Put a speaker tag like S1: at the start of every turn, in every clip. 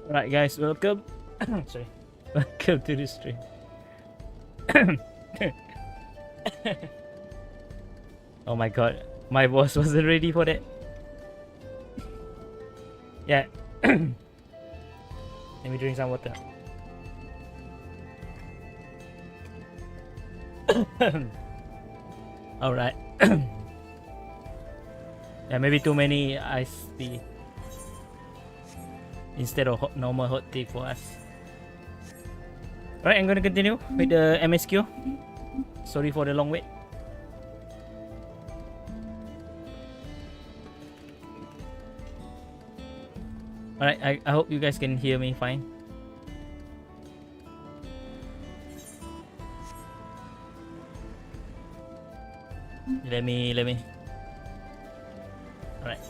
S1: Alright guys, welcome. Sorry. Welcome to the stream. Oh my god. My boss wasn't ready for that. Yeah. Let me drink some water. Alright. Yeah, maybe too many iced tea instead of normal hot tea for us. Alright, I'm gonna continue with the MSQ. Sorry for the long wait. Alright, I hope you guys can hear me fine. Let me. Alright.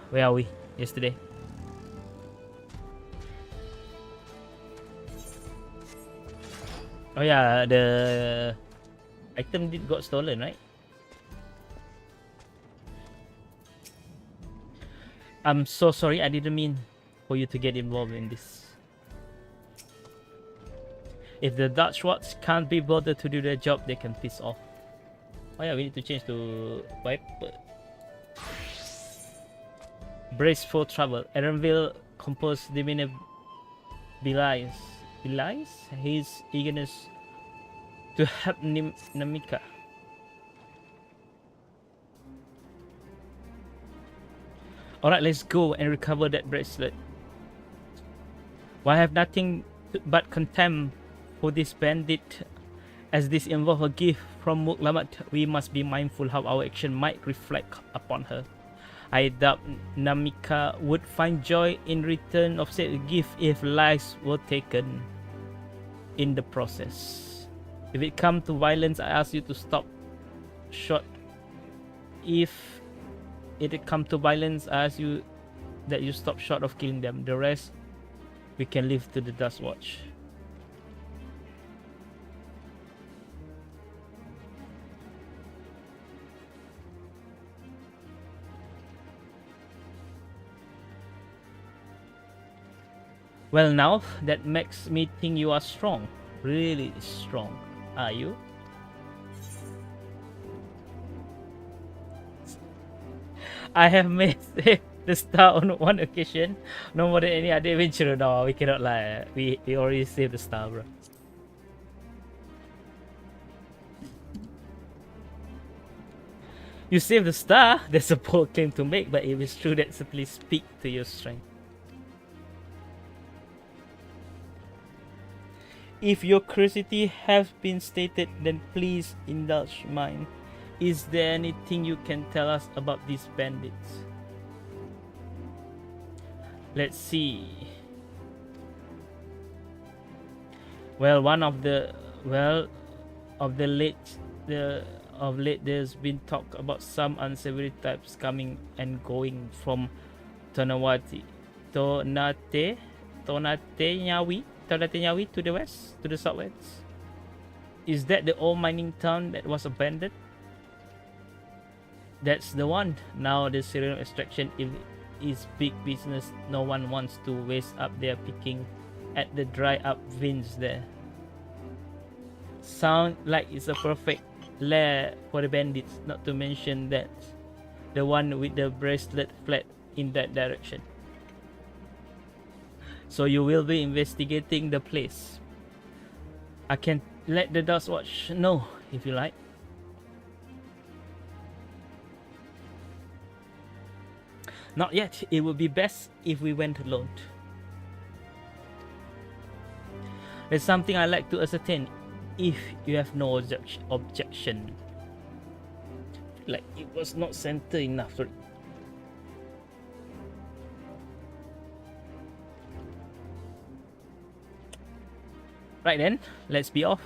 S1: Where are we? Yesterday. Oh yeah, the item got stolen, right? I'm so sorry, I didn't mean for you to get involved in this. If the Dutch Watch can't be bothered to do their job, they can piss off. Oh yeah, we need to change to Viper. Brace for trouble. Erenville composed demeanor belies his eagerness to help Namika. Alright, let's go and recover that bracelet. Well, I have nothing but contempt for this bandit. As this involves a gift from Muklamat, we must be mindful how our action might reflect upon her. I doubt Namika would find joy in return of said gift if lives were taken in the process. If it comes to violence, I ask you to stop short. If it comes to violence, I ask you that you stop short of killing them. The rest, we can leave to the Dust Watch. Well, now that makes me think you are strong. Really strong. Are you? I have made the star on one occasion. No more than any other adventurer. No, we cannot lie. We already saved the star, bro. You saved the star? That's a bold claim to make, but if it's true, that simply speak to your strength. If your curiosity has been stated, then please indulge mine. Is there anything you can tell us about these bandits? Let's see. Well, of late there's been talk about some unsavory types coming and going from Tonate Nyawi to the west, to the southwest. Is that the old mining town that was abandoned? That's the one. Now the serial extraction is big business. No one wants to waste up their picking at the dry up veins there. Sound like it's a perfect lair for the bandits, not to mention that the one with the bracelet fled in that direction. So you will be investigating the place. I can let the Dust Watch know if you like. Not yet. It would be best if we went alone. There's something I like to ascertain, if you have no objection. Like it was not centered enough. Sorry. Right then, let's be off.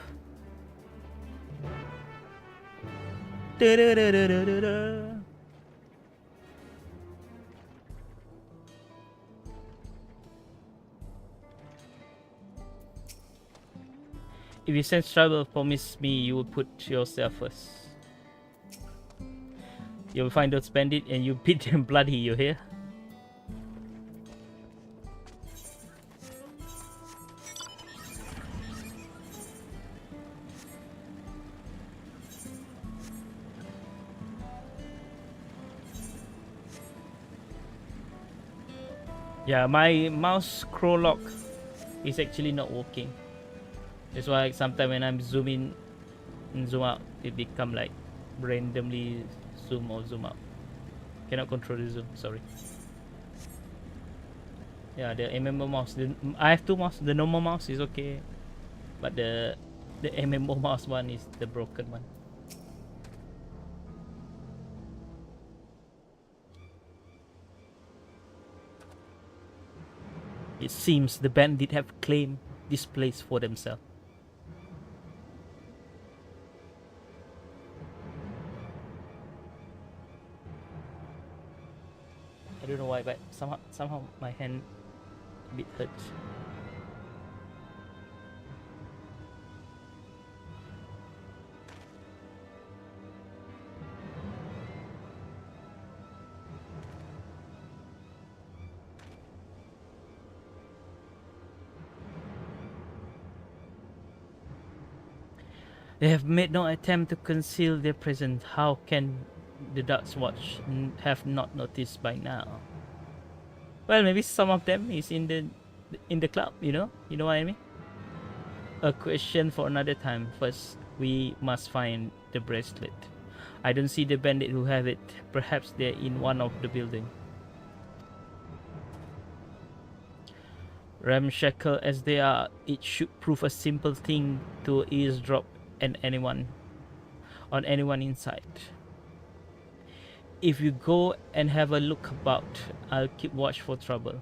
S1: If you sense trouble, promise me you will put yourself first. You will find those bandits and you beat them bloody, you hear? Yeah, my mouse scroll lock is actually not working. That's why sometimes when I'm zoom in and zoom out, it become like randomly zoom or zoom out. Cannot control the zoom, sorry. Yeah, the MMO mouse. I have two mouse. The normal mouse is okay, but the MMO mouse one is the broken one. It seems the bandit have claimed this place for themselves. I don't know why, but somehow my hand a bit hurts. They have made no attempt to conceal their presence. How can the Dutch Watch have not noticed by now? Well, maybe some of them is in the club, you know? You know what I mean? A question for another time. First, we must find the bracelet. I don't see the bandit who have it. Perhaps they're in one of the buildings. Ramshackle as they are, it should prove a simple thing to eavesdrop on anyone inside. If you go and have a look about, I'll keep watch for trouble.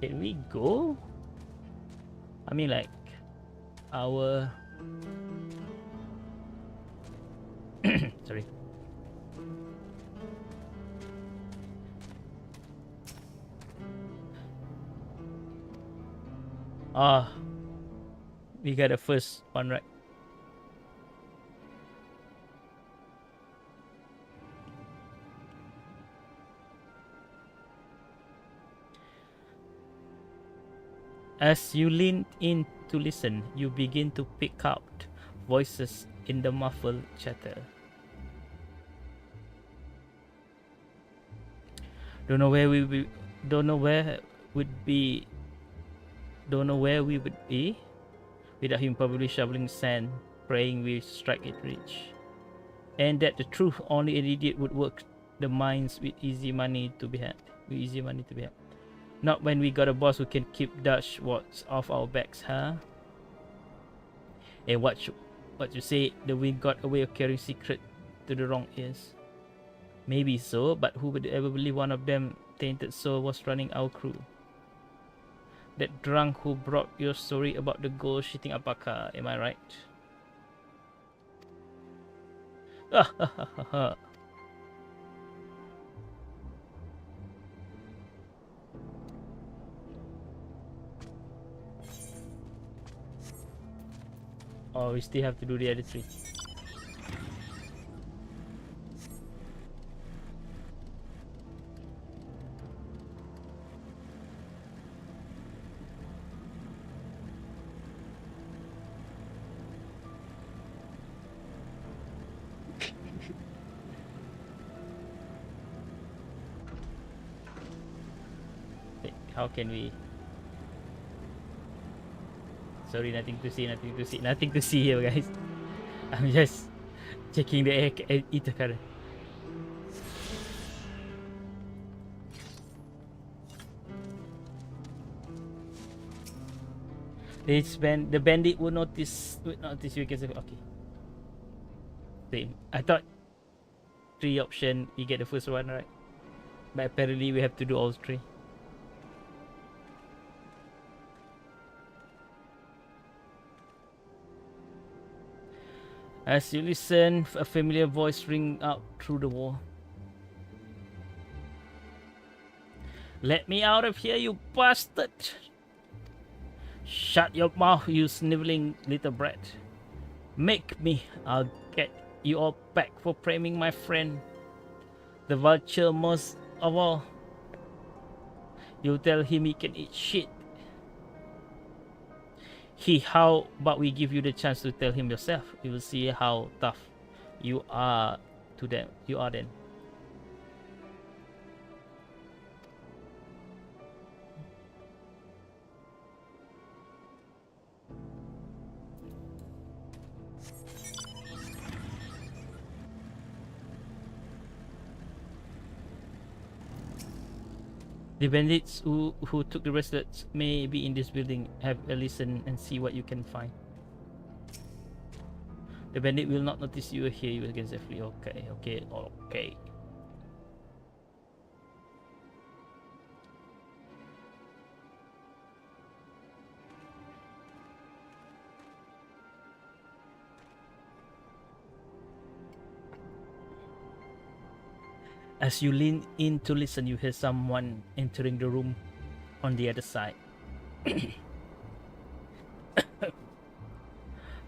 S1: Can we go? I mean, like, our... Sorry. Ah, we got the first one right. As you lean in to listen, you begin to pick out voices in the muffled chatter. Don't know where we would be without him, probably shoveling sand, praying we strike it rich. And that the truth, only an idiot would work the mines with easy money to be had. Not when we got a boss who can keep Dutch watch off our backs, huh? And what you say, the wind got a way of carrying secret to the wrong ears. Maybe so, but who would ever believe one of them tainted soul was running our crew? That drunk who brought your story about the gold shitting alpaca, am I right? Oh, we still have to do the other three. How can we? Sorry, nothing to see here, guys. I'm just checking the ether current. The bandit would notice you can say, okay. Same. I thought 3 option, we get the first one right, but apparently we have to do all 3. As you listen, a familiar voice rings out through the wall. Let me out of here, you bastard! Shut your mouth, you sniveling little brat. Make me, I'll get you all back for framing my friend. The vulture most of all. You tell him he can eat shit. How about we give you the chance to tell him yourself? You will see how tough you are to them. You are then. The bandits who took the bracelets may be in this building. Have a listen and see what you can find. The bandit will not notice you here. You will get safely. Okay. As you lean in to listen, you hear someone entering the room on the other side. I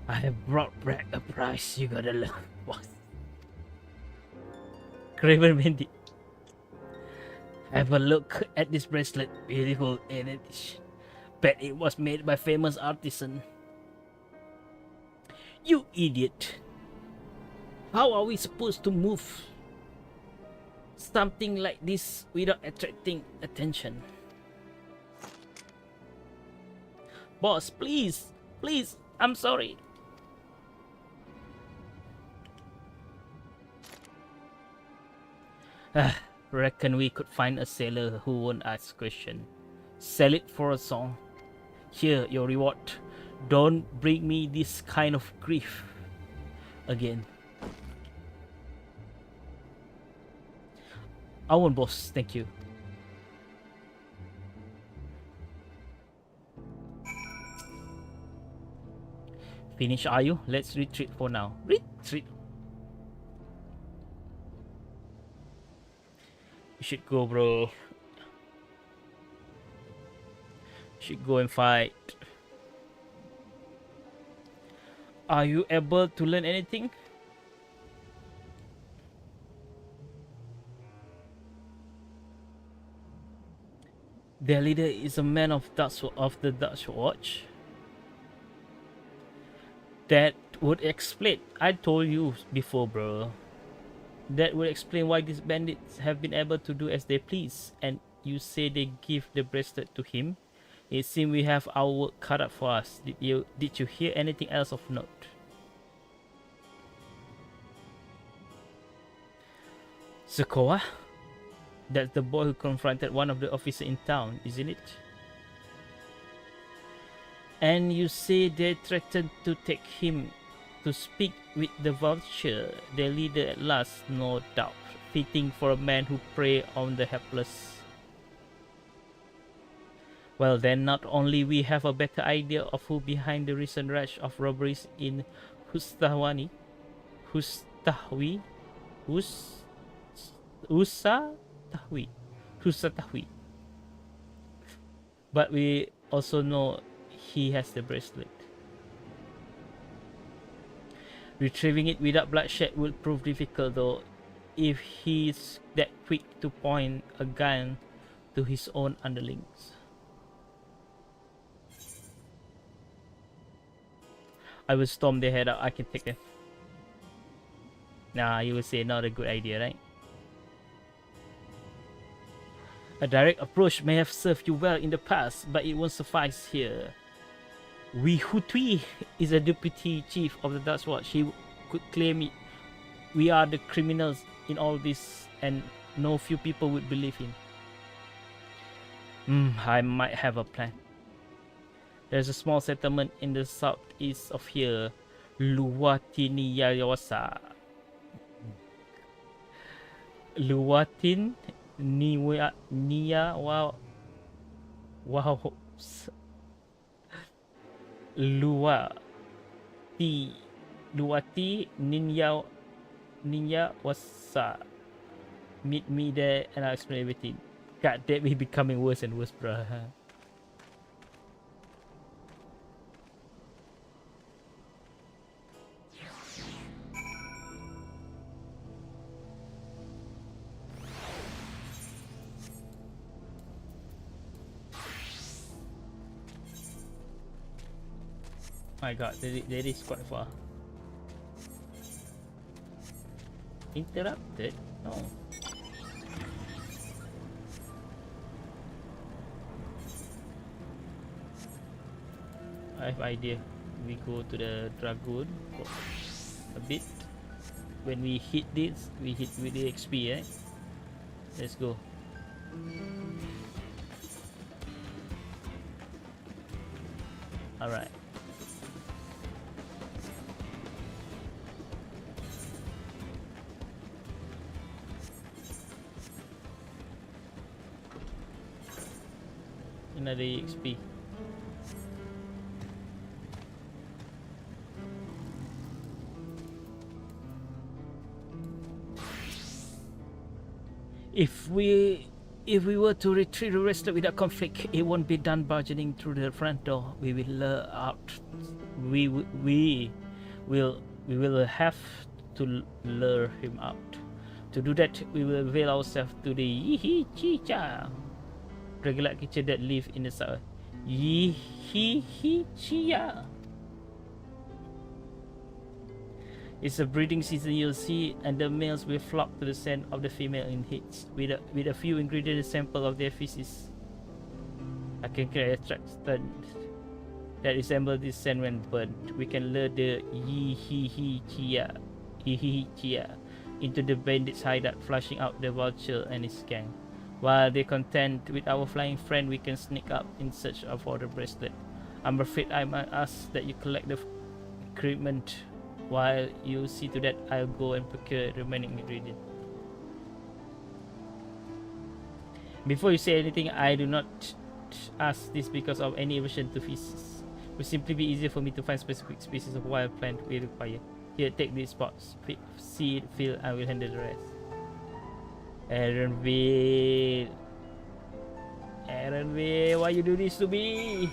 S1: have brought back a prize you gotta love, boss. Craven Bandit. Have a look at this bracelet. Beautiful, ain't it? Bet it was made by famous artisan. You idiot. How are we supposed to move something like this without attracting attention? Boss, please, I'm sorry. Reckon we could find a sailor who won't ask question. Sell it for a song. Here, your reward. Don't bring me this kind of grief again. I won't, boss. Thank you. Finish, are you? Let's retreat for now. Retreat. You should go, bro. You should go and fight. Are you able to learn anything? Their leader is a man of the Dutch Watch. That would explain. I told you before, bro. That would explain why these bandits have been able to do as they please. And you say they give the bracelet to him. It seems we have our work cut out for us. Did you hear anything else of note? Sokoa? That's the boy who confronted one of the officers in town, isn't it? And you say they threatened to take him to speak with the vulture, their leader at last, no doubt. Fitting for a man who prey on the helpless. Well then, not only we have a better idea of who behind the recent rash of robberies in Hustahwi, but we also know he has the bracelet. Retrieving it without bloodshed will prove difficult, though, if he's that quick to point a gun to his own underlings. I will storm their head out. I can take them. Nah, you will say not a good idea, right? A direct approach may have served you well in the past, but it won't suffice here. Wee Hutui is a deputy chief of the Dutch Watch. He could claim it. We are the criminals in all this, and no few people would believe him. I might have a plan. There's a small settlement in the southeast of here, Luwatiniyawasa. Luwatin Niya Luwa Ti Duati Ninja Wasa. Meet me there and I'll explain everything. God damn, we becoming worse and worse, bruh. My god, that is quite far. Interrupted? No. I have idea. We go to the Dragoon for a bit. When we hit this, we hit with the XP, eh? Let's go. Alright. Another XP. If we were to retreat the rest without conflict, it won't be done barging through the front door. We will lure out. We will have to lure him out. To do that, we will avail ourselves to the Yihi Chicha, regular creature that live in the south. Yihi Chia. It's a breeding season, you'll see, and the males will flock to the scent of the female in heats. With a few ingredients sample of their feces, I can create extracts that resemble this scent when burnt. We can lure the Yihi Chia into the bandit's hideout, flushing out the vulture and his gang. While they contend with our flying friend, we can sneak up in search of the bracelet. I'm afraid I must ask that you collect the equipment. While you see to that, I'll go and procure the remaining ingredient. Before you say anything, I do not ask this because of any aversion to feces. It will simply be easier for me to find specific species of wild plant we require. Here, take these spots. Seed, fill, I will handle the rest. Aaronville, why you do this to me?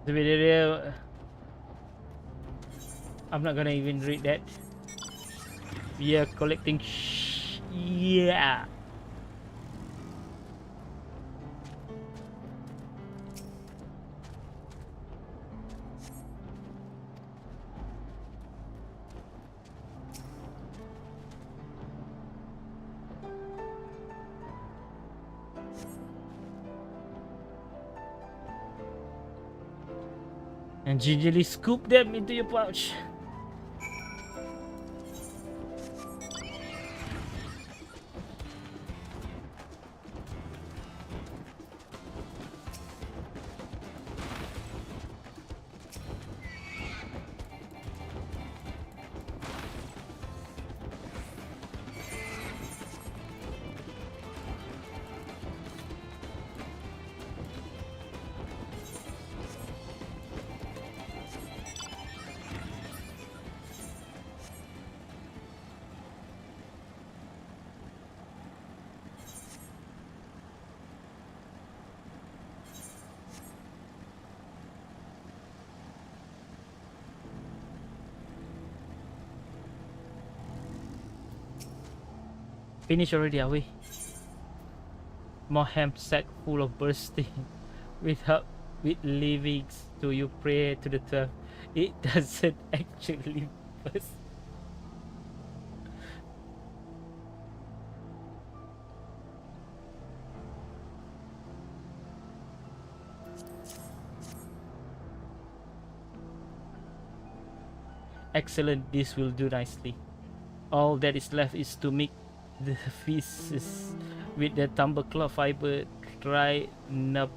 S1: The video, I'm not gonna even read that. We are collecting yeah. And gingerly scoop them into your pouch. Finish already, are we? More ham sack full of bursting. With leavings do you pray to the 12? It doesn't actually burst. Excellent, this will do nicely. All that is left is to mix the feces with the tumblecloth fiber, dry napaliten,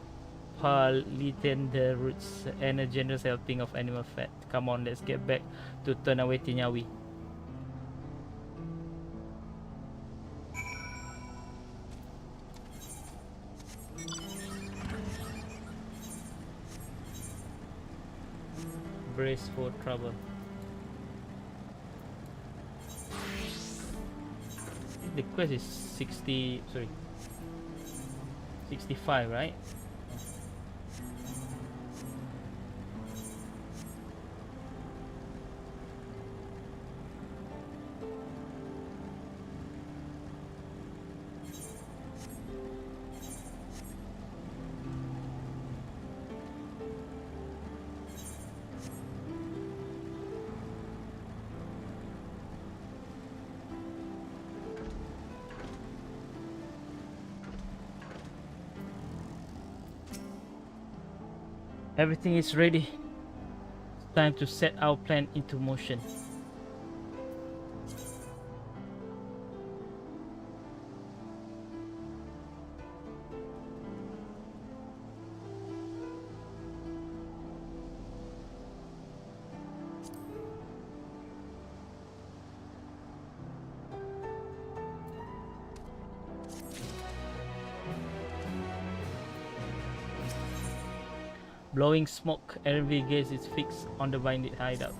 S1: the roots, and a generous helping of animal fat. Come on, let's get back to Tonaweti Nyawi. Brace for trouble. The quest is 65, right? Everything is ready. It's time to set our plan into motion. Blowing smoke, enemy gaze is fixed on the bandit hideout.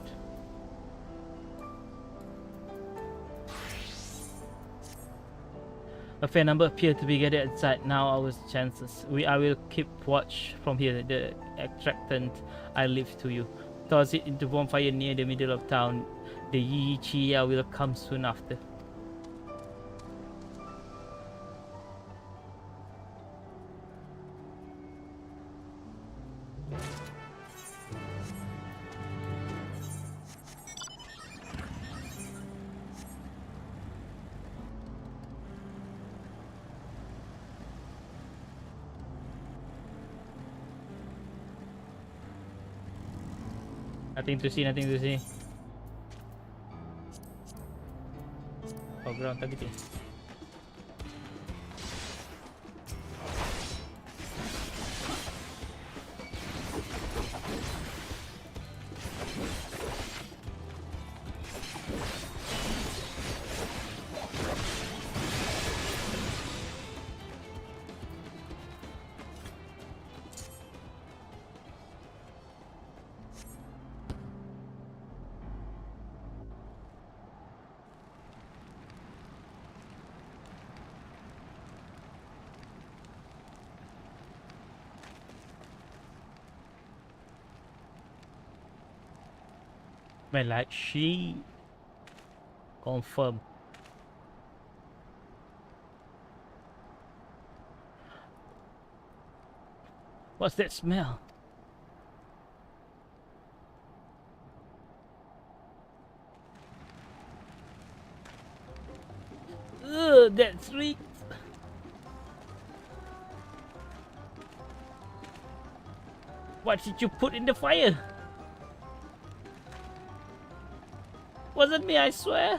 S1: A fair number appear to be gathered inside. Now our chances. I will keep watch from here. The extractant I leave to you. Toss it into bonfire near the middle of town. The Yi Chia will come soon after. Nothing to see, nothing to see. Oh, ground targeting. Man, like she confirm. What's that smell? Ugh, that's reek. What did you put in the fire? Wasn't me, I swear.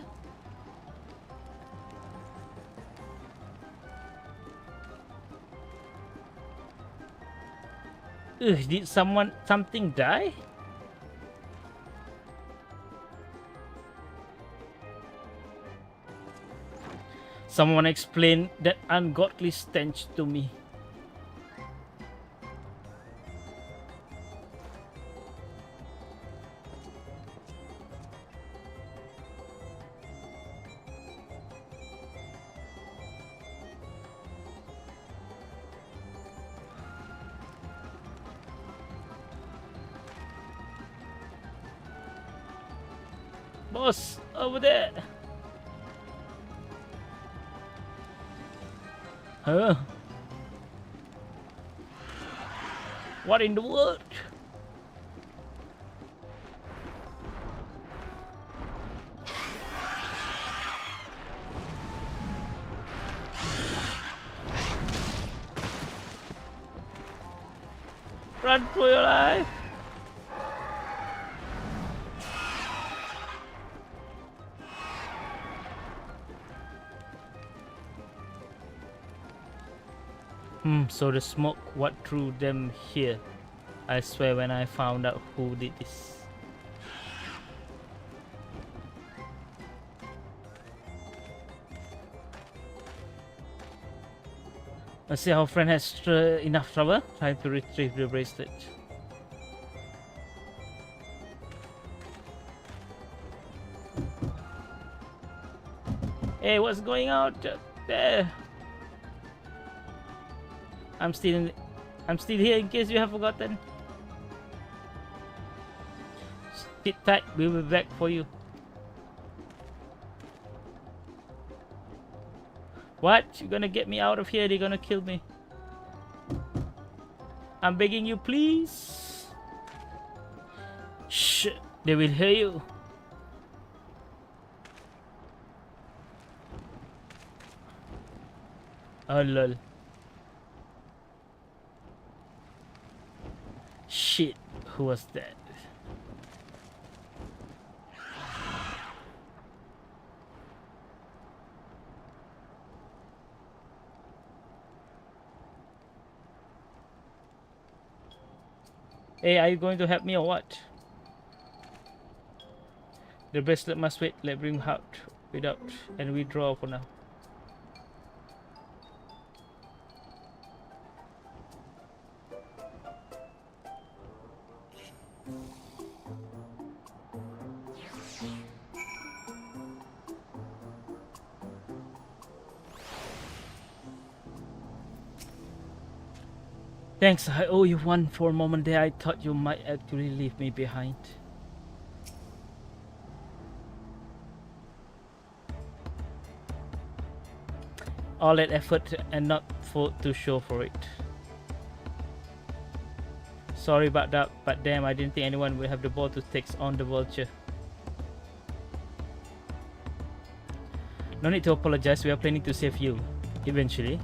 S1: Ugh, did something die? Someone explain that ungodly stench to me. Boss, over there. Huh? What in the world? Run for your life. So the smoke what drew them here. I swear when I found out who did this. Let's see, our friend has enough trouble trying to retrieve the bracelet. Hey, what's going on there? I'm still here in case you have forgotten. Sit tight, we'll be back for you. What? You're gonna get me out of here? They're gonna kill me. I'm begging you, please. Shh, they will hear you. Oh lol. Shit, who was that? Hey, are you going to help me or what? The bracelet must wait. Let's bring out without and withdraw for now. Thanks, I owe you one. For a moment there I thought you might actually leave me behind. All that effort and not to show for it. Sorry about that, but damn, I didn't think anyone would have the ball to take on the vulture. No need to apologize, we are planning to save you. Eventually.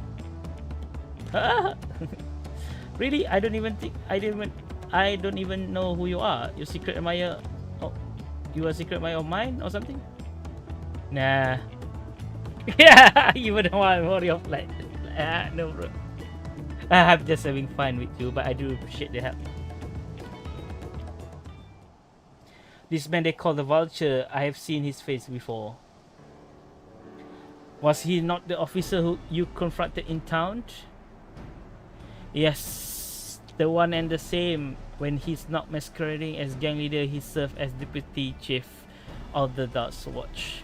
S1: Really? I don't even know who you are. Your secret admirer. Oh, you are a secret admirer of mine or something? Nah. Yeah, you wouldn't want more of like no bro. I'm just having fun with you, but I do appreciate the help. This man they call the vulture, I have seen his face before. Was he not the officer who you confronted in town? Yes, the one and the same. When he's not masquerading as gang leader, he served as deputy chief of the Dust Watch.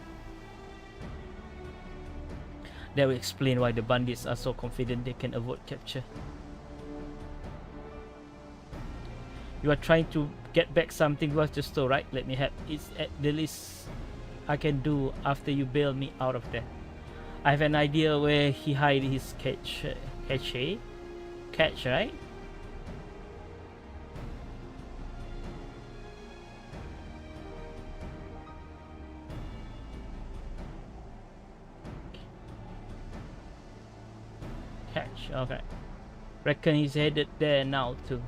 S1: That will explain why the bandits are so confident they can avoid capture. You are trying to get back something worth the store, right? Let me help. It's at the least I can do after you bail me out of there. I have an idea where he hide his catch, right? Catch, okay. Reckon he's headed there now too.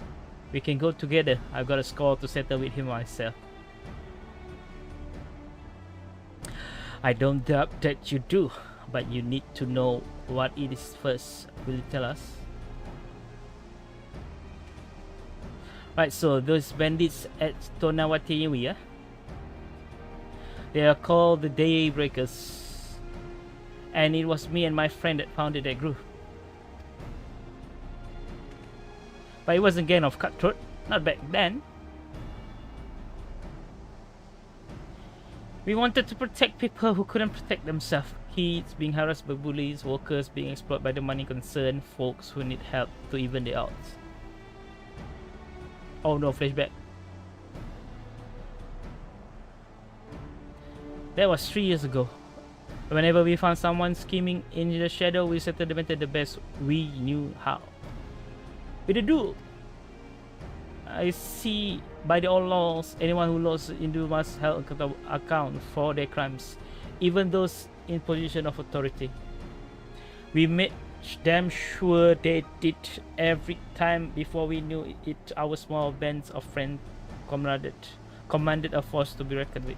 S1: We can go together. I've got a score to settle with him myself. I don't doubt that you do, but you need to know what it is first. Will you tell us? Right, so those bandits at Tonawatiwi, they are called the Daybreakers. And it was me and my friend that founded that group. But it wasn't gang of cutthroat, not back then. We wanted to protect people who couldn't protect themselves. Kids being harassed by bullies, workers being exploited by the money concern, folks who need help to even the odds. Oh no, flashback. That was 3 years ago. Whenever we found someone scheming in the shadow, we settled the matter the best we knew how. With a duel. I see by the old laws, anyone who lost in duel must hold account for their crimes, even those in position of authority. We made damn sure they did every time before we knew it. Our small bands of friends commanded a force to be reckoned with.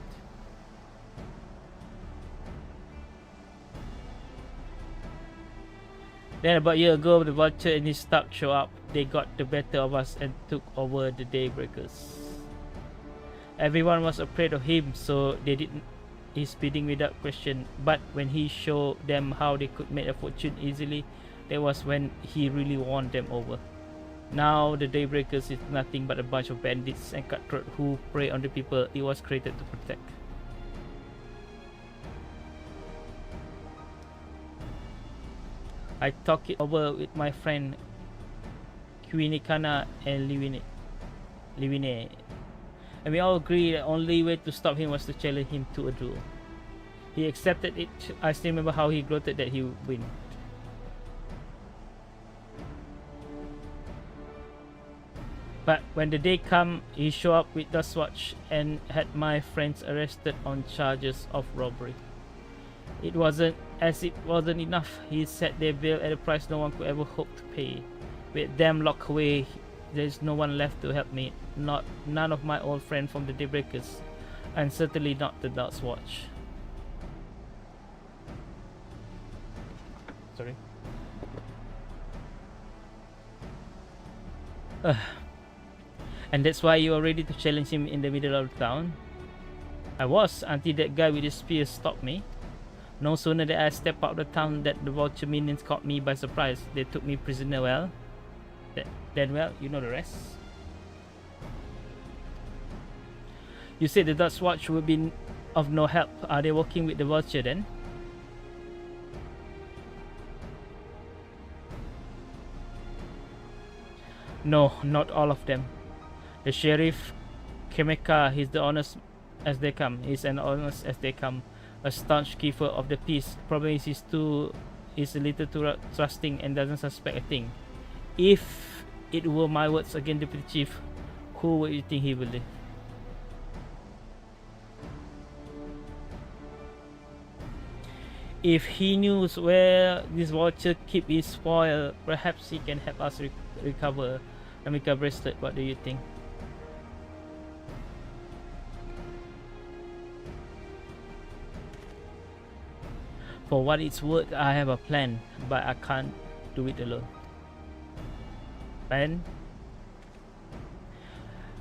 S1: Then about a year ago, the vulture and his staff show up. They got the better of us and took over the Daybreakers. Everyone was afraid of him, so they did his bidding without question. But when he showed them how they could make a fortune easily, that was when he really won them over. Now the Daybreakers is nothing but a bunch of bandits and cutthroat who prey on the people it was created to protect. I talked it over with my friend Quinikana and Livine, and we all agreed the only way to stop him was to challenge him to a duel. He accepted it. I still remember how he gloated that he would win. But when the day came, he showed up with the watch and had my friends arrested on charges of robbery. It wasn't enough. He set their bill at a price no one could ever hope to pay. With them locked away, there's no one left to help me. None of my old friends from the Daybreakers, and certainly not the Dog's Watch. Sorry. And that's why you are ready to challenge him in the middle of town? I was, until that guy with the spear stopped me. No sooner did I step out of the town that the vulture minions caught me by surprise. They took me prisoner. Then you know the rest. You said the Dutch watch would be of no help. Are they working with the vulture then? No, not all of them. The sheriff, Kemeka, he's the honest as they come. He's as honest as they come. A staunch keeper of the peace. Problem is he's a little too trusting and doesn't suspect a thing. If it were my words against Deputy Chief, who would you think he will leave? If he knew where this vulture keep his spoil, perhaps he can help us recover the Mika bracelet. What do you think? For what it's worth, I have a plan, but I can't do it alone. Plan?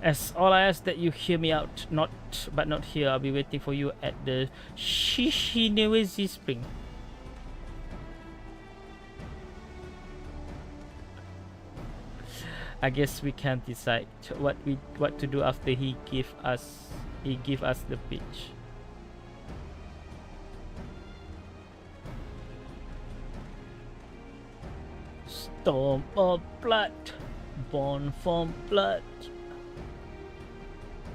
S1: As all I ask that you hear me out, not here. I'll be waiting for you at the Shishinewezi Spring. I guess we can't decide what to do after he give us the pitch. Storm of blood, born from blood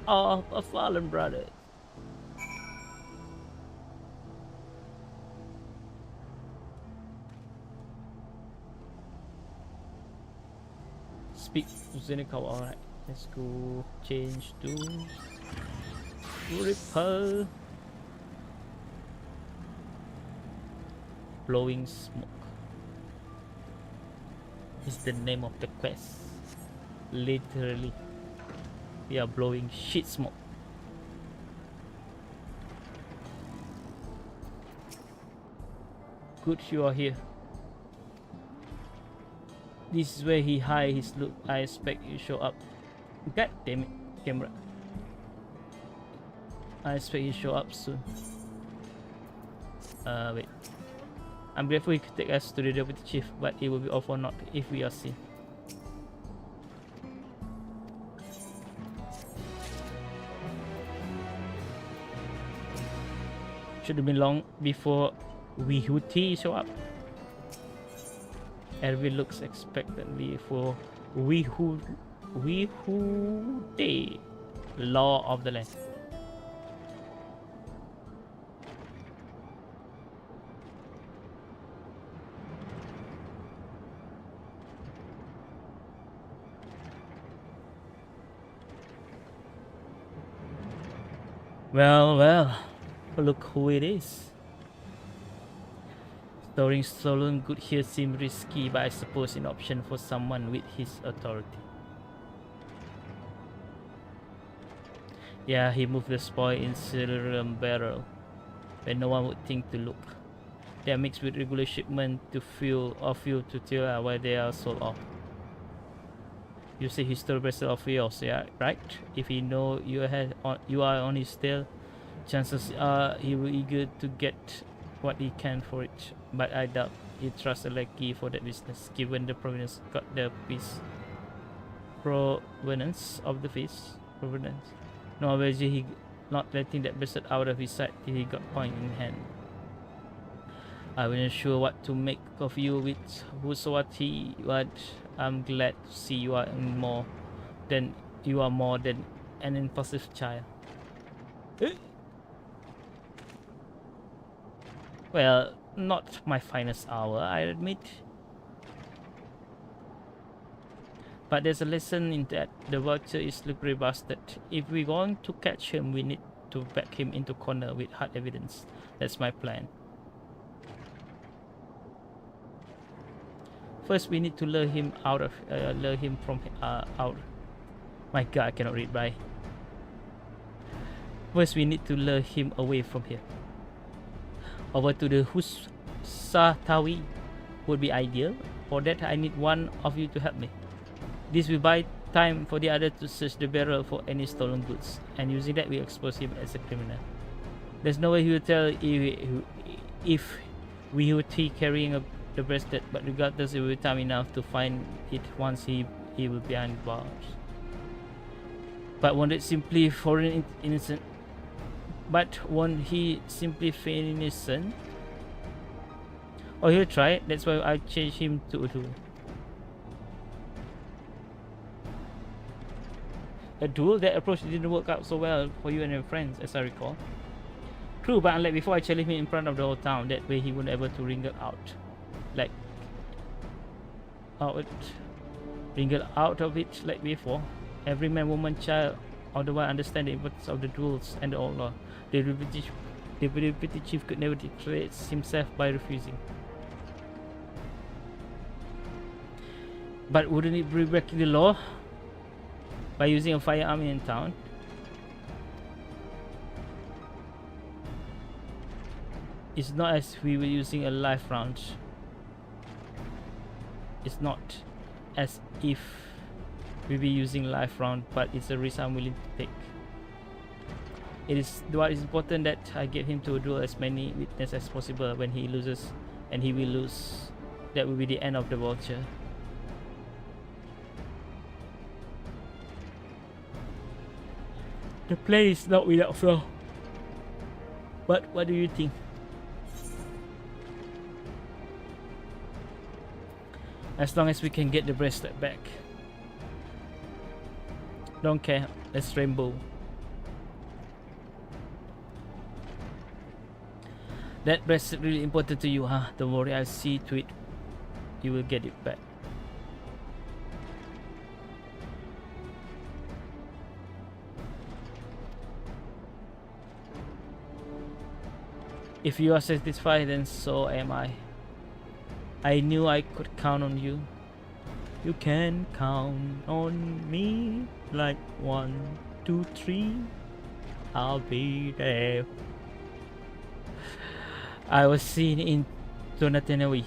S1: of a fallen brother. Speak Zenikawa. Alright, let's go change to Ripple. Blowing smoke is the name of the quest. Literally, we are blowing shit smoke. Good you are here. This is where he hide his loot. I expect you show up. God damn it, camera. I expect you show up soon. Wait. I'm grateful he could take us to the Deputy Chief, but it will be awful not if we are seen. Should have been long before Wihuti show up. Erwin looks expectantly for Wihuti, law of the land. Well, look who it is. Storing stolen goods here seems risky, but I suppose an option for someone with his authority. Yeah, he moved the spoil in silver barrel, where no one would think to look. They are mixed with regular shipment to fuel to tell where they are sold off. You say historical vessel of yours, yeah, right? If he know you are on his tail, chances are he will eager to get what he can for it. But I doubt he trusts a lackey for that business, given the provenance of the fish. Provenance. No, obviously he not letting that vessel out of his sight till he got coin in hand. I wasn't sure what to make of you with Husawati, but I'm glad to see you are more than an impulsive child. Well, not my finest hour, I admit. But there's a lesson in that. The vulture is slippery bastard. If we're going to catch him, we need to back him into corner with hard evidence. That's my plan. First, we need to lure him out. My God, I cannot read by. First, we need to lure him away from here. Over to the Husatawi would be ideal. For that, I need one of you to help me. This will buy time for the other to search the barrel for any stolen goods, and using that, we expose him as a criminal. There's no way he will tell if we would be carrying the bracelet, but regardless, it will be time enough to find it once he will be behind bars. But won't it simply foreign innocent? But won't he simply feign innocent? Oh, he'll try it. That's why I changed him to Udu. A duel? That approach didn't work out so well for you and your friends, as I recall. True, but unlike before, I challenged him in front of the whole town. That way he wouldn't able to wriggle out. Wriggle out of it like before. Every man, woman, child, otherwise understand the importance of the duels and the old law. The deputy chief could never declare himself by refusing. But wouldn't it be breaking the law by using a firearm in town? It's not as we were using a live round. It's not as if we be using live round, but it's a risk I'm willing to take. It is what is important that I get him to duel as many witnesses as possible. When he loses, and he will lose, that will be the end of the vulture. The play is not without flaw. But what do you think? As long as we can get the bracelet back. Don't care. Let's rainbow. That bracelet really important to you, huh? Don't worry, I'll see to it. You will get it back. If you are satisfied, then so am I. I knew I could count on you. You can count on me like 1, 2, 3. I'll be there. I was seen in Donatenawi.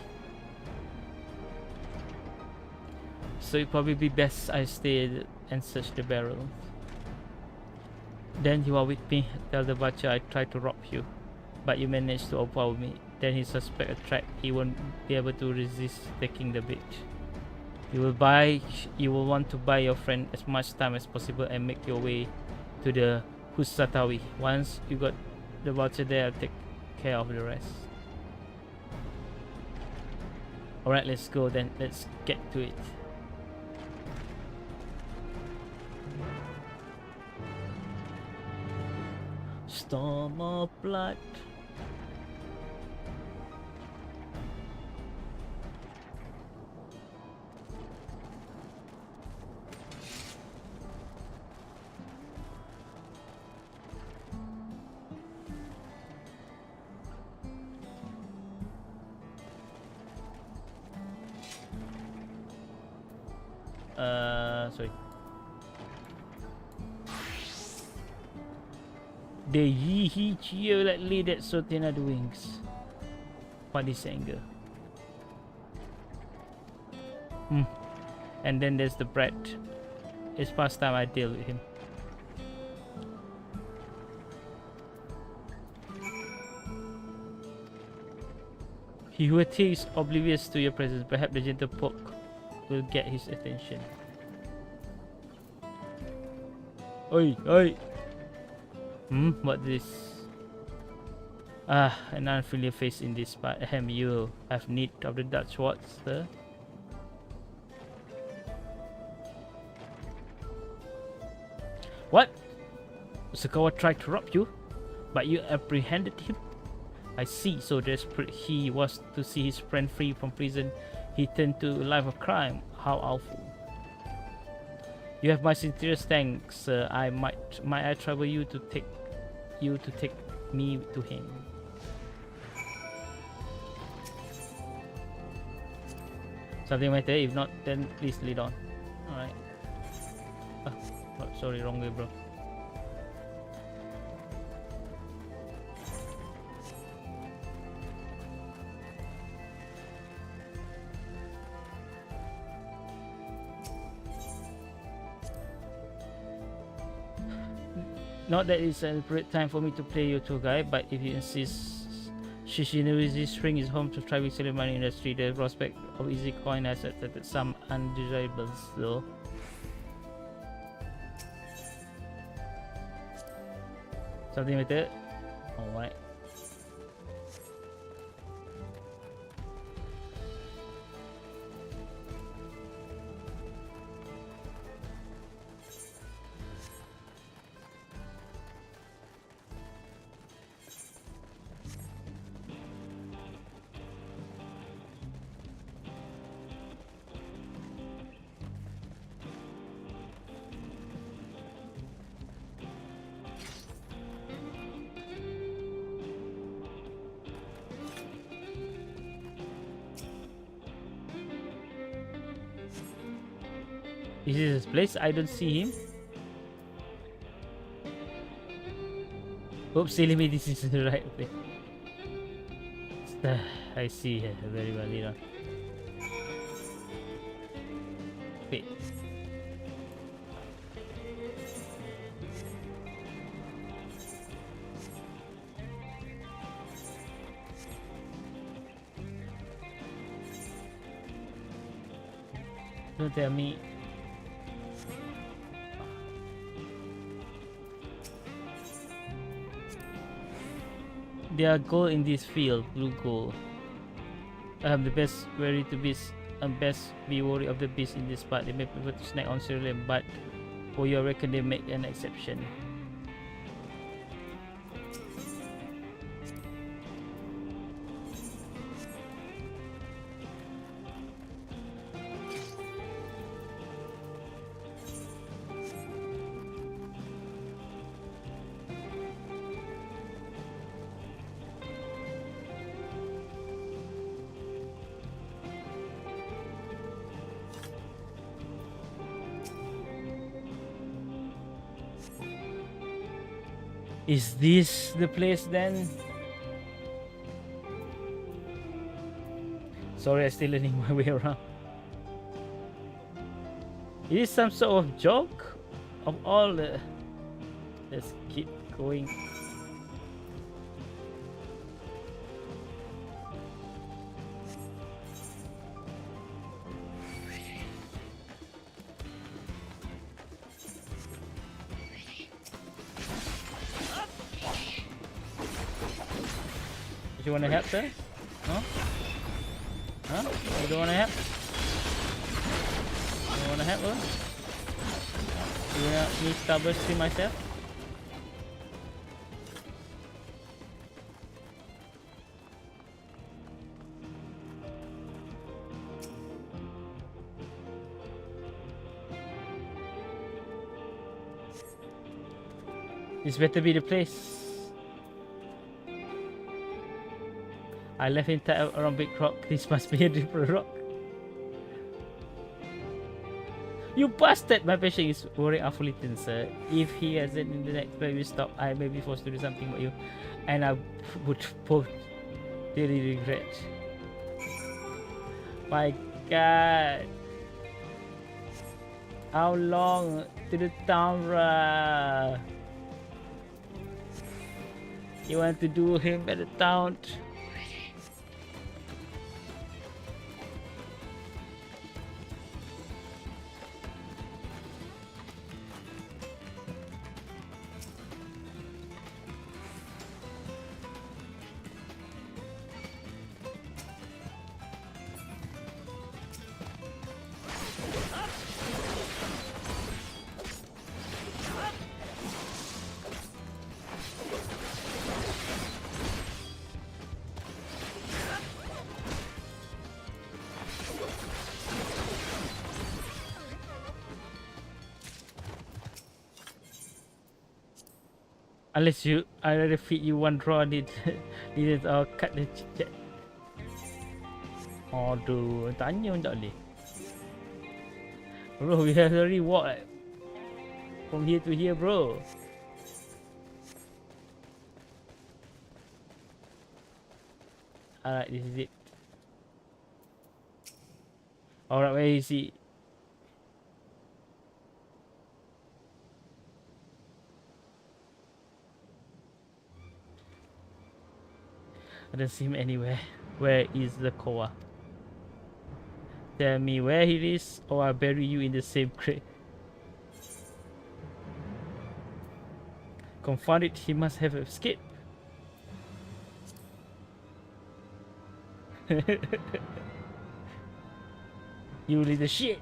S1: So it probably be best I stayed and search the barrel. Then you are with me. Tell the butcher I tried to rob you, but you managed to overpower me. Then he suspect a trap. He won't be able to resist taking the bait. You will want to buy your friend as much time as possible and make your way to the Husatawi. Once you got the voucher there, I'll take care of the rest. Alright, let's go then. Let's get to it. Storm of blood. Sorry. The yee cheer like lay that Sotina the wings. What is anger? And then there's the bread. It's past time I deal with him. He who is oblivious to your presence, perhaps the gentle poke will get his attention. Oi, oi! What this? An unfamiliar face in this spot. Ahem, you have need of the Dutch watch, sir. What? Sakawa tried to rob you, but you apprehended him? I see, so desperate he was to see his friend free from prison, he turned to a life of crime. How awful. You have my sincerest thanks, sir. Might I trouble you to take me to him? Something matter? If not, then please lead on. Alright. Oh, sorry, wrong way, bro. Not that it's an appropriate time for me to play your tour guide, but if you insist, Shishinori's ring is home to thriving ceremony industry. The prospect of easy coin has attracted some undesirables, though. Something like that? Alright. Is this his place? I don't see him. Oops, silly me, this is the right way. I see her very well, you know. Wait. Don't tell me. There are gold in this field, blue gold. I have the best worry to beast and best be worried of the beast in this part. They may prefer to snack on cereal, but for your reckon they make an exception. Is this the place then? Sorry, I'm still learning my way around. Is this some sort of joke? Of all the... Let's keep going. You wanna help, sir? Huh? Huh? You don't wanna help? You wanna help, bro? You wanna me starbursting myself? This better be the place. I left him tied around big rock. This must be a different rock. You bastard! My patient is worrying awfully thin, sir. If he hasn't in the next place we stop, I may be forced to do something about you. And I would Really regret. My God. How long to the town? You want to do him at the town? Unless you, I rather feed you one draw needed or cut the chat. Aduh, tanya pun tak boleh. Bro, we have already walked from here to here, bro. Alright, this is it. Alright, where is he? I don't see him anywhere. Where is the Koa? Tell me where he is, or I'll bury you in the same crate. Confound it, he must have escaped. You little shit.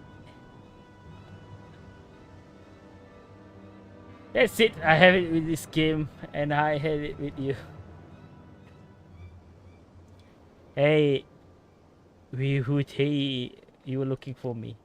S1: That's it, I have it with this game, and I have it with you. Hey, hey, you were looking for me.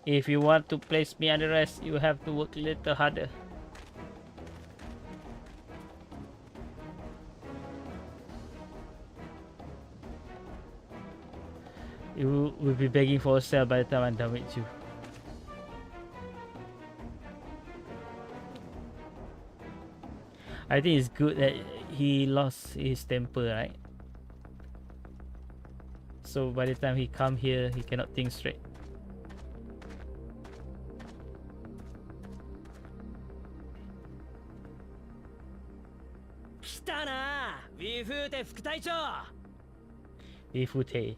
S1: If you want to place me under arrest, you have to work a little harder. You will be begging for a cell by the time I'm done with you. I think it's good that he lost his temper, right? So by the time he come here, he cannot think straight. Wifute.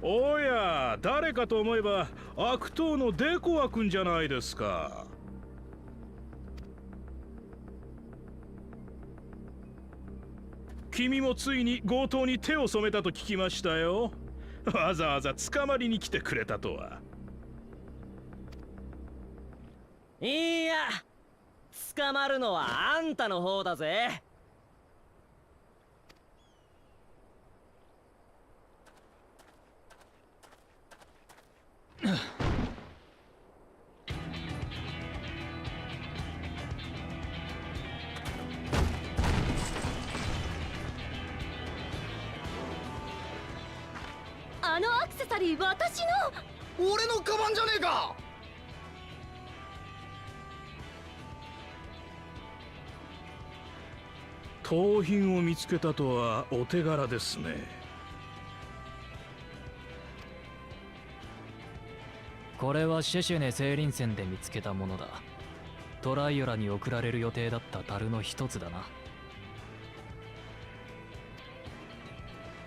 S2: おや、誰かと思えば悪党のデコア君じゃないですか。君もついに強盗に手を染めたと聞きましたよ。わざわざ捕まりに来てくれたとは。
S3: いや、捕まるのはあんたの方だぜ。
S4: あのアクセサリー私の。
S5: 俺のカバンじゃねえか。
S2: 盗品を見つけたとはお手柄ですね。
S6: これはシェシェネ聖林船で見つけたものだ。トライオラに送られる予定だった樽の一つだな。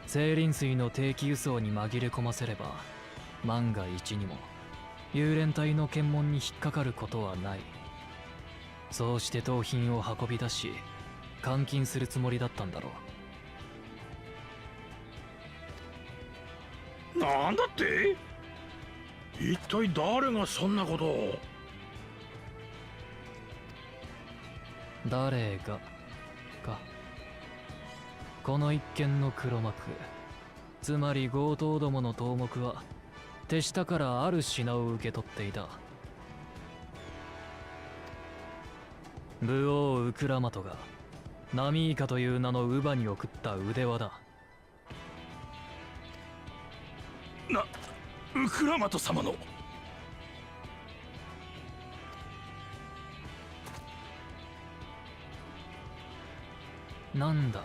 S6: 聖林水の定期輸送に紛れ込ませれば万が一にも幽連隊の検問に引っかかることはない。そうして盗品を運び出し監禁するつもりだったんだろ
S2: う。なんだって？一体誰がそんなことを？
S6: 誰がか。この一件の黒幕、つまり強盗どもの頭目は手下からある品を受け取っていた。武王ウクラマトがナミイカという名の乳母に送った腕輪だ。
S2: ウクラマト様の。
S6: なんだ、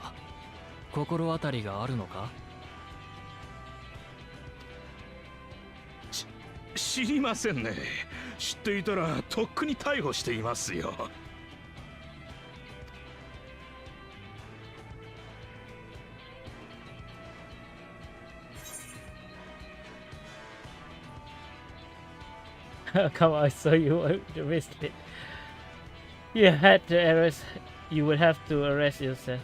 S6: 心当たりがあるのか？
S2: 知りませんね。知っていたらとっくに逮捕していますよ。
S1: Come on, I saw you arrested. You had to arrest. You would have to arrest yourself.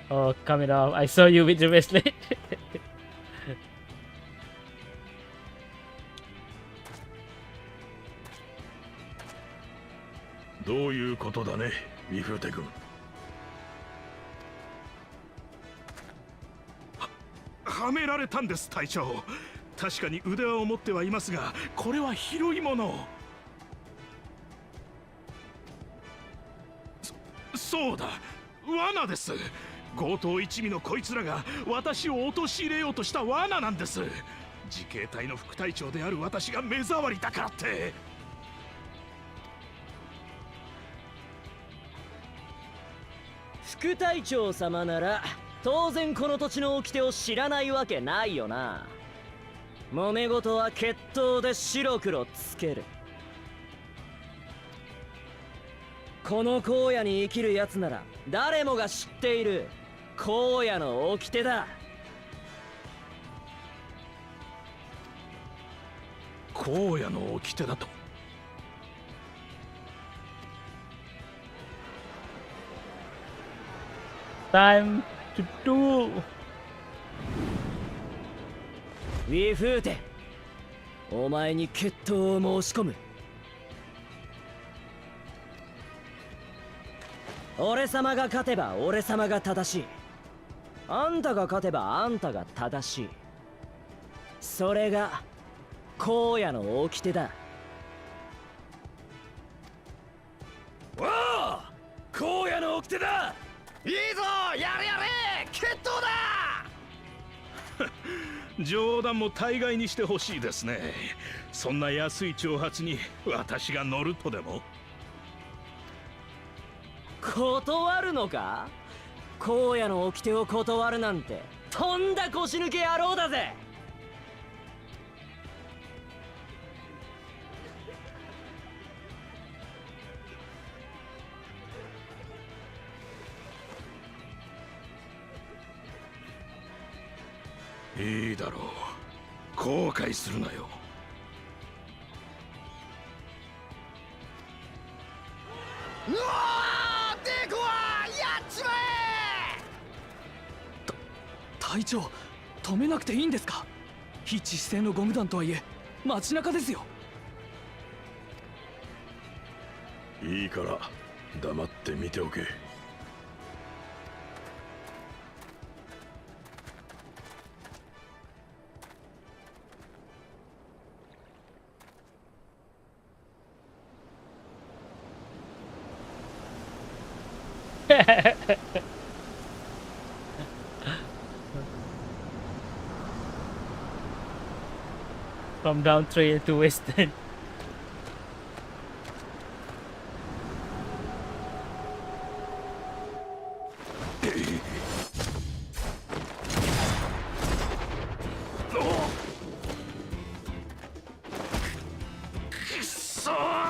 S1: Oh, coming off. I saw you with the bracelet.
S2: どういうことだね、ミフーテ君。はめられたんです、隊長。確かに腕輪を持ってはいますが、これは広いもの。そうだ、罠です。強盗一味のこいつらが私を陥れようとした罠なんです。自警隊の副隊長である私が目障りだからって。
S3: 副隊長様なら当然この土地の掟を知らないわけないよな。揉め事は決闘で白黒つける。この荒野に生きるやつなら誰もが知っている荒野の掟だ。
S2: 荒野の掟だと。
S1: Time to do.
S3: ウィフーテ、お前に決闘を申し込む。俺様が勝てば俺様が正しい。あんたが勝てばあんたが正しい。それが荒野の掟だ。
S2: おお、荒野の掟だ。
S3: いいぞ、やれやれ、決闘だ。
S2: 冗談も大概にしてほしいですね。そんな安い挑発に私が乗るとでも。
S3: 断るのか？荒野の掟を断るなんてとんだ腰抜け野郎だぜ。
S2: いいだろう、後悔するなよ。
S3: うわー、デコはやっちまえ。
S6: 隊長、止めなくていいんですか？非致死性のゴム弾とはいえ街中ですよ。
S2: いいから黙って見ておけ。
S1: From Dawntrail to Western.
S2: くそー。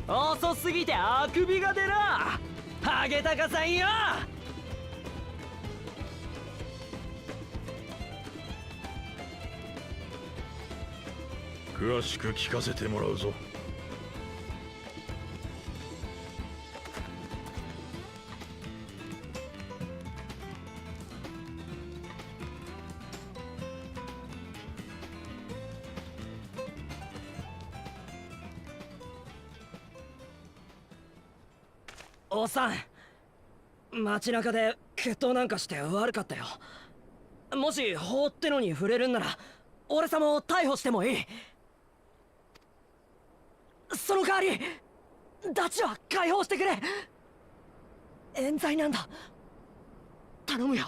S3: 遅すぎてあくびが出な。ハゲタカさんよ。
S2: 詳しく聞かせてもらうぞ。
S3: おっさん、街中で決闘なんかして悪かったよ。もし法ってのに触れるんなら俺様を逮捕してもいい。その代わりダチは解放してくれ。冤罪なんだ、頼むよ。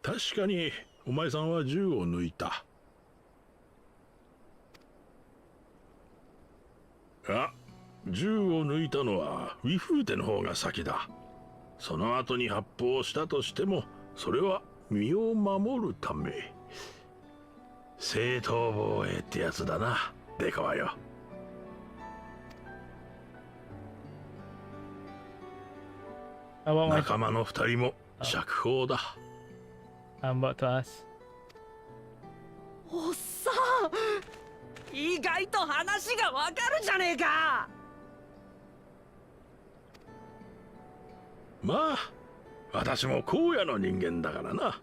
S5: 確かにお前さんは銃を抜いた。銃を抜いたのはウィフーテの方が先だ。その後に発砲したとしてもそれは身を守るため。正当防衛ってやつだな、デカはよ。仲間の二人も釈放だ。
S1: I'm about to ask.
S3: おっさん、意外と話がわかるじゃねえか。
S5: まあ私も荒野の人間だからな。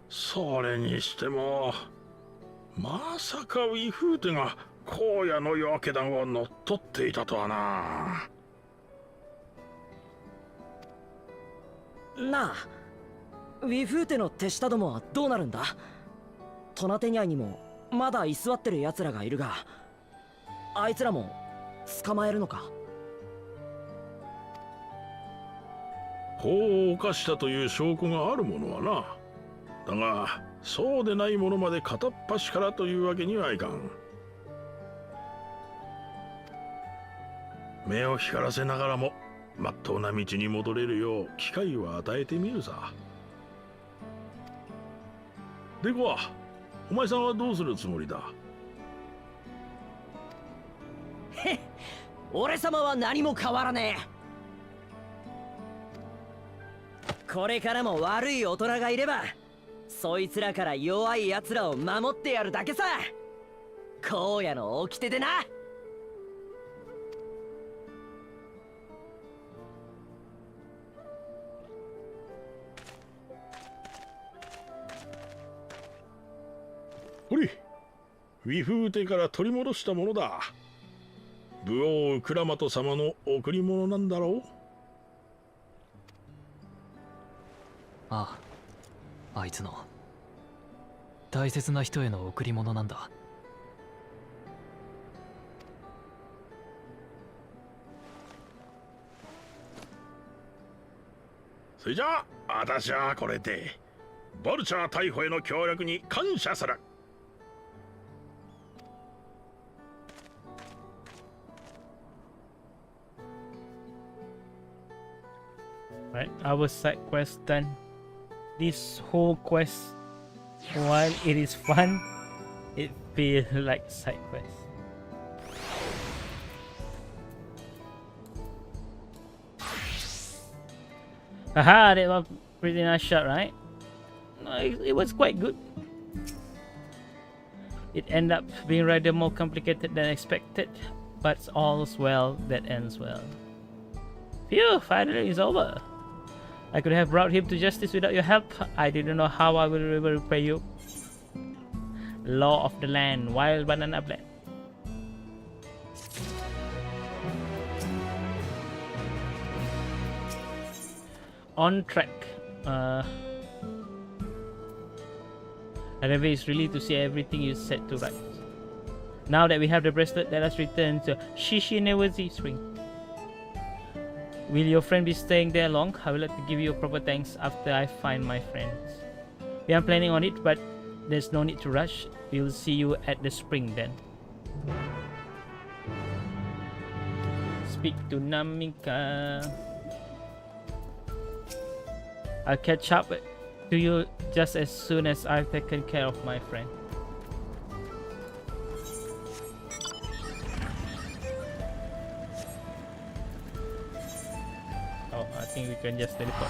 S5: それにしてもまさかウィフーテが荒野の夜明け団を乗っ取っていたとはな。
S3: なあ、ウィフーテの手下どもはどうなるんだ。トナテニャイにもまだ居座ってる奴らがいるが、あいつらも捕まえるのか。
S5: 法を犯したという証拠があるものはな。だがそうでないものまで片っ端からというわけにはいかん。目を光らせながらもまっとうな道に戻れるよう機会を与えてみるさ。でこはお前さんはどうするつもりだ。
S3: へっ、俺様は何も変わらねえ。これからも悪い大人がいればそいつらから弱い奴らを守ってやるだけさ。荒野の掟でな。
S5: ほれ、ウィフーテから取り戻したものだ。武王ウクラマト様の贈り物なんだろう。
S6: ああ、あいつの大切な人への贈り物なんだ。
S5: それじゃあ私はこれでボルチャー逮捕への協力に感謝する。
S1: Right, our side quest done. This whole quest, while it is fun, it feels like side quest. Haha, that was pretty nice shot, right? No, it was quite good. It ended up being rather more complicated than expected, but all's well that ends well. Phew, finally it's over. I could have brought him to justice without your help. I didn't know how I will ever repay you. Law of the land, wild banana blend. On track. However, it's really to see everything you set to right. Now that we have the bracelet, let us return to Shishinewazi Spring. Will your friend be staying there long? I will like to give you proper thanks after I find my friends. We are planning on it, but there's no need to rush. We'll see you at the spring then. Speak to Namika. I'll catch up to you just as soon as I've taken care of my friend. Oh, I think we can just teleport.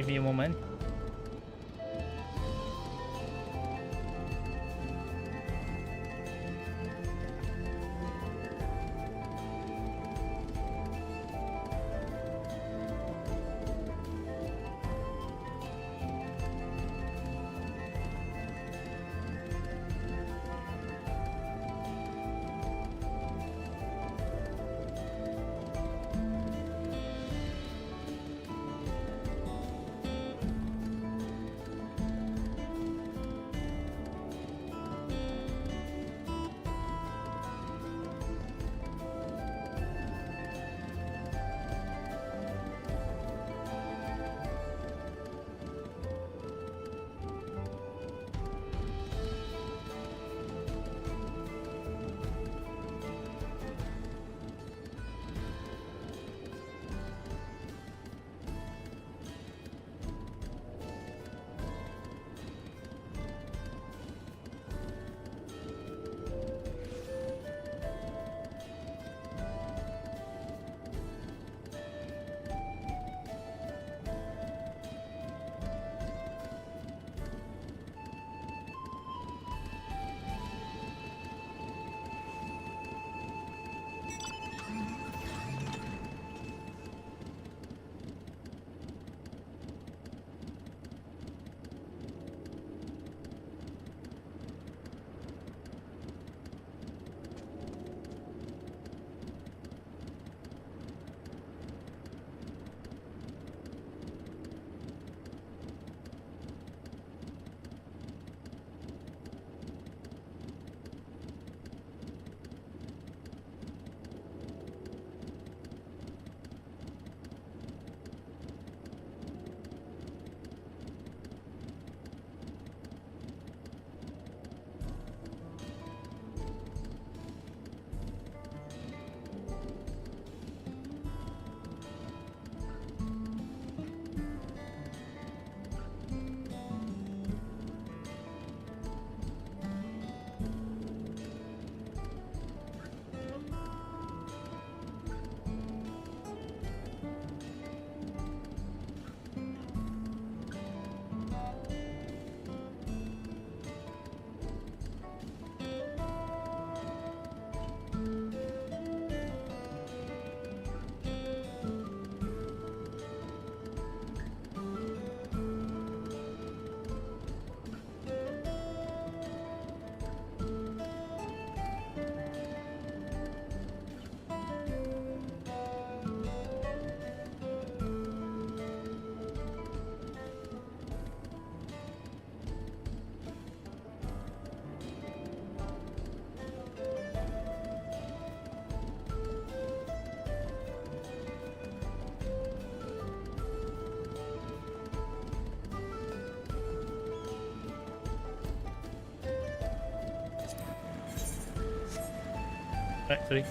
S1: Give me a moment.
S7: Right, sorry.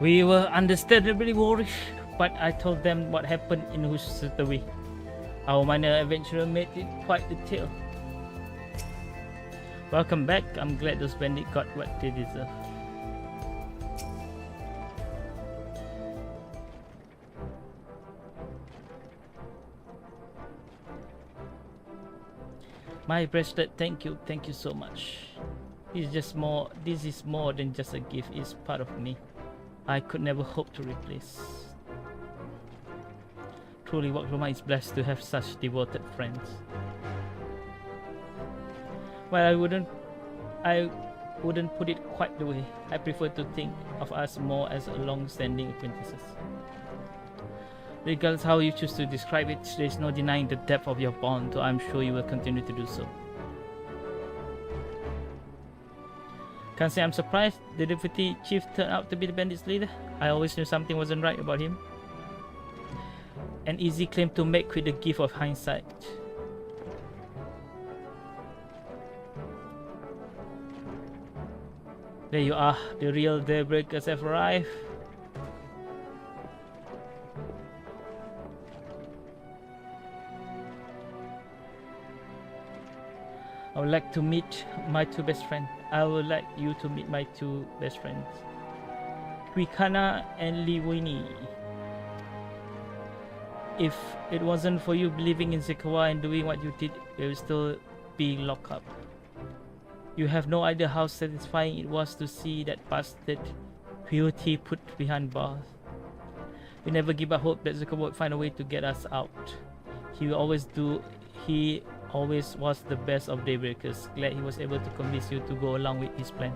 S1: We were understandably worried, but I told them what happened in Husutawi. Our minor adventurer made it quite detailed. Welcome back. I'm glad those bandits got what they deserve. My bracelet, thank you so much. This is more than just a gift, it's part of me. I could never hope to replace. Truly, Wakloma is blessed to have such devoted friends. Well, I wouldn't put it quite the way. I prefer to think of us more as a long-standing acquaintances. Regardless how you choose to describe it, there is no denying the depth of your bond, so I'm sure you will continue to do so. Can't say I'm surprised the deputy chief turned out to be the bandits' leader. I always knew something wasn't right about him. An easy claim to make with the gift of hindsight. There you are, the real daybreakers have arrived. I would like to meet my two best friends. I would like you to meet my two best friends, Kwikana and Liwini. If it wasn't for you believing in Zekawa and doing what you did, you would still be locked up. You have no idea how satisfying it was to see that bastard Beauty put behind bars. We never give up hope that Zekawa would find a way to get us out. He always was the best of daybreakers. Glad he was able to convince you to go along with his plan.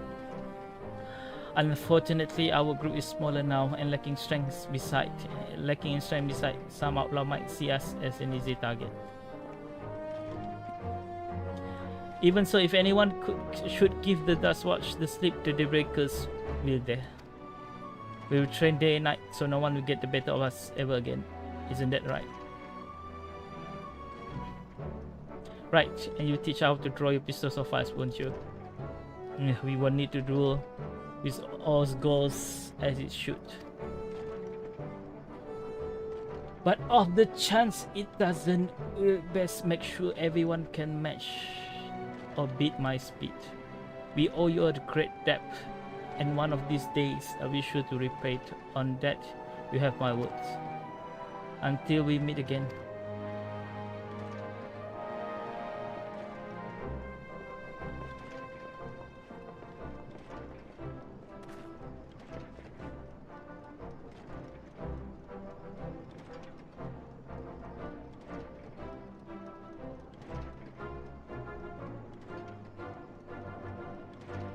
S1: Unfortunately, our group is smaller now and lacking in strength beside, some outlaw might see us as an easy target. Even so, if anyone should give the Dust Watch the slip, the daybreakers will there. We will train day and night so no one will get the better of us ever again. Isn't that right? Right, and you teach how to draw your pistol so fast, won't you? We won't need to duel with all goals as it should. But of the chance it doesn't, we'll best make sure everyone can match or beat my speed. We owe you a great debt, and one of these days I'll be sure to repay it. On that, you have my words. Until we meet again.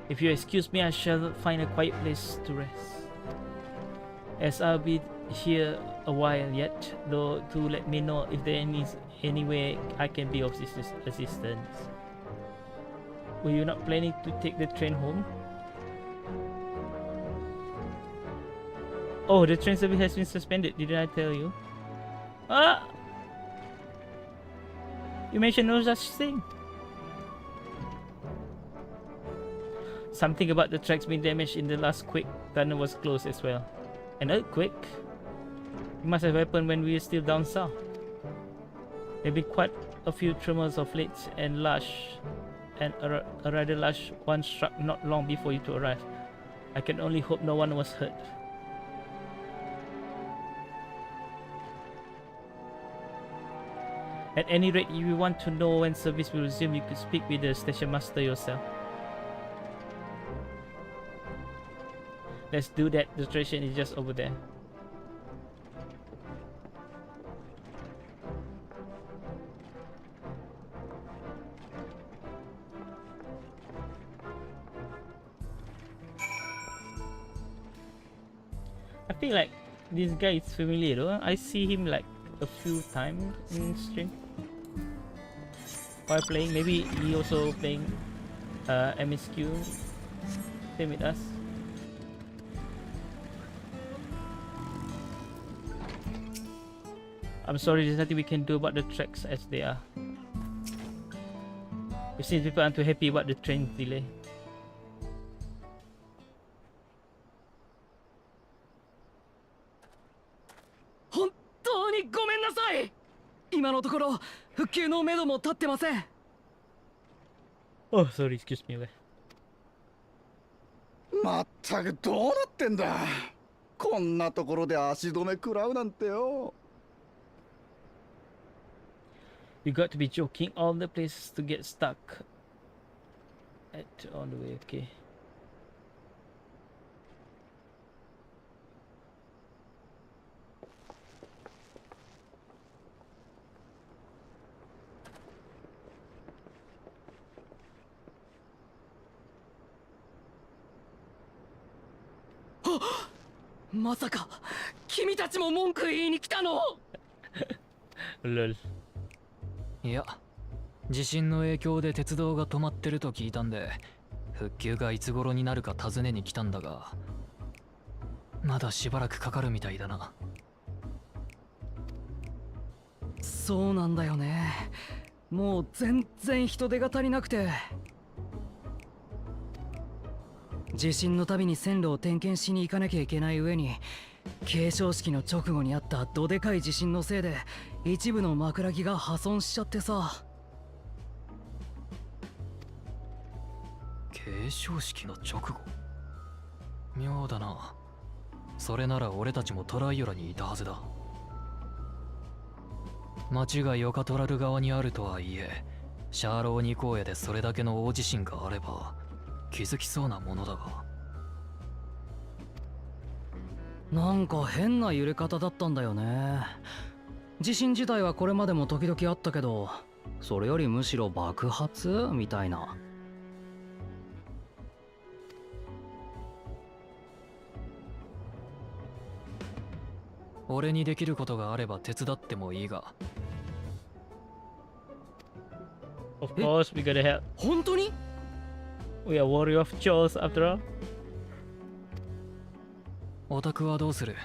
S1: If you excuse me, I shall find a quiet place to rest, as I'll be here a while yet, though to let me know if there is any way I can be of assistance. Were you not planning to take the train home? Oh, the train service has been suspended, didn't I tell you? Ah! You mentioned no such thing. Something about the tracks being damaged in the last quake. Tunnel was closed as well. An earthquake? It must have happened when we were still down south. There have been quite a few tremors of late and a rather large one struck not long before you to arrive. I can only hope no one was hurt. At any rate, if you want to know when service will resume, you could speak with the station master yourself. Let's do that. The station is just over there. I feel like this guy is familiar though. I see him like a few times in stream while playing. Maybe he also playing MSQ. Same with us. I'm sorry, there's nothing we can do about the tracks as they are. It seems people aren't too happy about the train delay. Oh, sorry, excuse me.
S7: まったくどうなってんだ。こんなところで足止め食らうなんてよ。
S1: You got to be joking. All the places to get stuck at on the way. Okay. Lol.
S6: いや、地震の影響で鉄道が止まってると聞いたんで、復旧がいつ頃になるか尋ねに来たんだが、まだしばらくかかるみたいだな。
S3: そうなんだよね。もう全然人手が足りなくて。地震のたびに線路を点検しに行かなきゃいけない上に、継承式の直後にあったどでかい地震のせいで一部の枕木が破損しちゃってさ。
S6: 閉所式の直後。妙だな。それなら俺たちもトライオラにいたはずだ。町がヨカトラル側にあるとはいえ、シャーローニ荒野でそれだけの大地震があれば気づきそうなものだが。
S3: なんか変な揺れ方だったんだよね。地震自体はこれまでも時々あったけど、それよりむしろ爆発みたいな。
S6: 俺にできることがあれば手伝ってもいいが。
S1: Of course, we gotta help.
S3: 本当に？
S1: We are warrior of chores after all.
S6: オタクはどうする？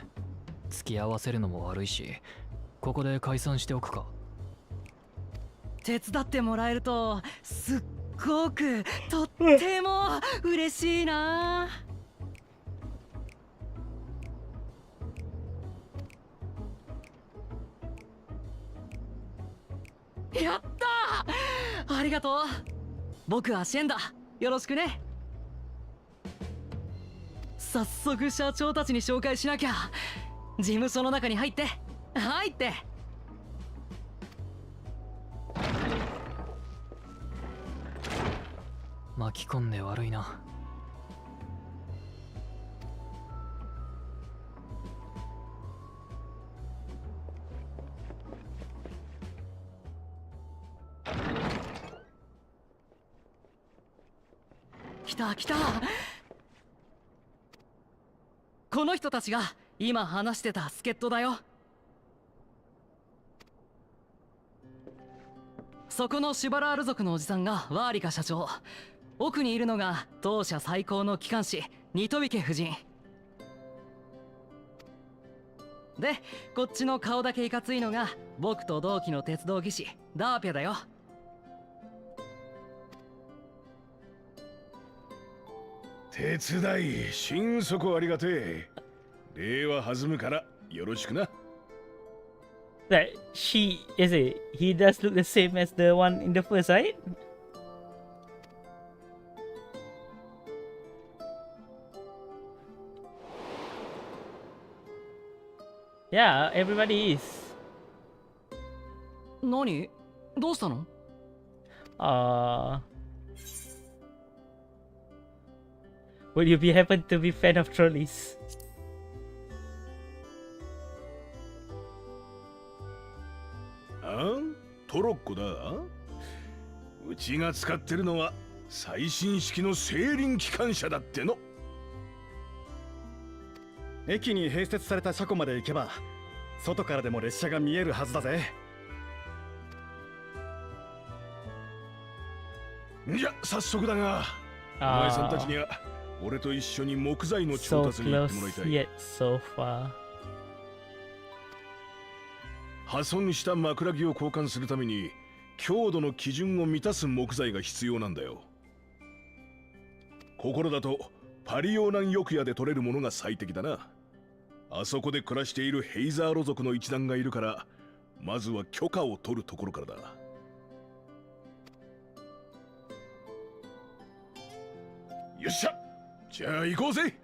S6: 付き合わせるのも悪いし、ここで解散しておくか。
S3: 手伝ってもらえるとすっごくとっても嬉しいな。やったー！ありがとう。僕はシェンだ。よろしくね。早速社長たちに紹介しなきゃ。事務所の中に入って入って。
S6: 巻き込んで悪いな。
S3: 来た来た。この人たちが今話してた助っ人だよ。そこのシュバラール族のおじさんがワーリカ社長。奥にいるのが当社最高の機関士ニトビケ夫人で、こっちの顔だけいかついのが僕と同期の鉄道技師ダーピャだよ。
S8: 手伝い心底ありがてえ。礼は弾むからよろしくな。
S1: That she is it. He does look the same as the one in the first, right? Yeah, everybody is.
S3: 何？どうしたの？
S1: Will you be happen to be fan of trolleys?
S8: トロッコだ。うちが使ってるのは最新式の製輪機関車だっての。
S9: 駅に併設された車庫まで行けば外からでも列車が見えるはずだぜ。
S8: じゃ早速だが、お前さんたちには俺と一緒に木材の調
S1: So
S8: 達に行って
S1: close
S8: もらいたい。
S1: yet so far.
S8: 破損した枕木を交換するために強度の基準を満たす木材が必要なんだよ。ここらだとパリオーナン翼屋で取れるものが最適だな。あそこで暮らしているヘイザーロ族の一団がいるから、まずは許可を取るところからだ。よっしゃ、じゃあ行こうぜ。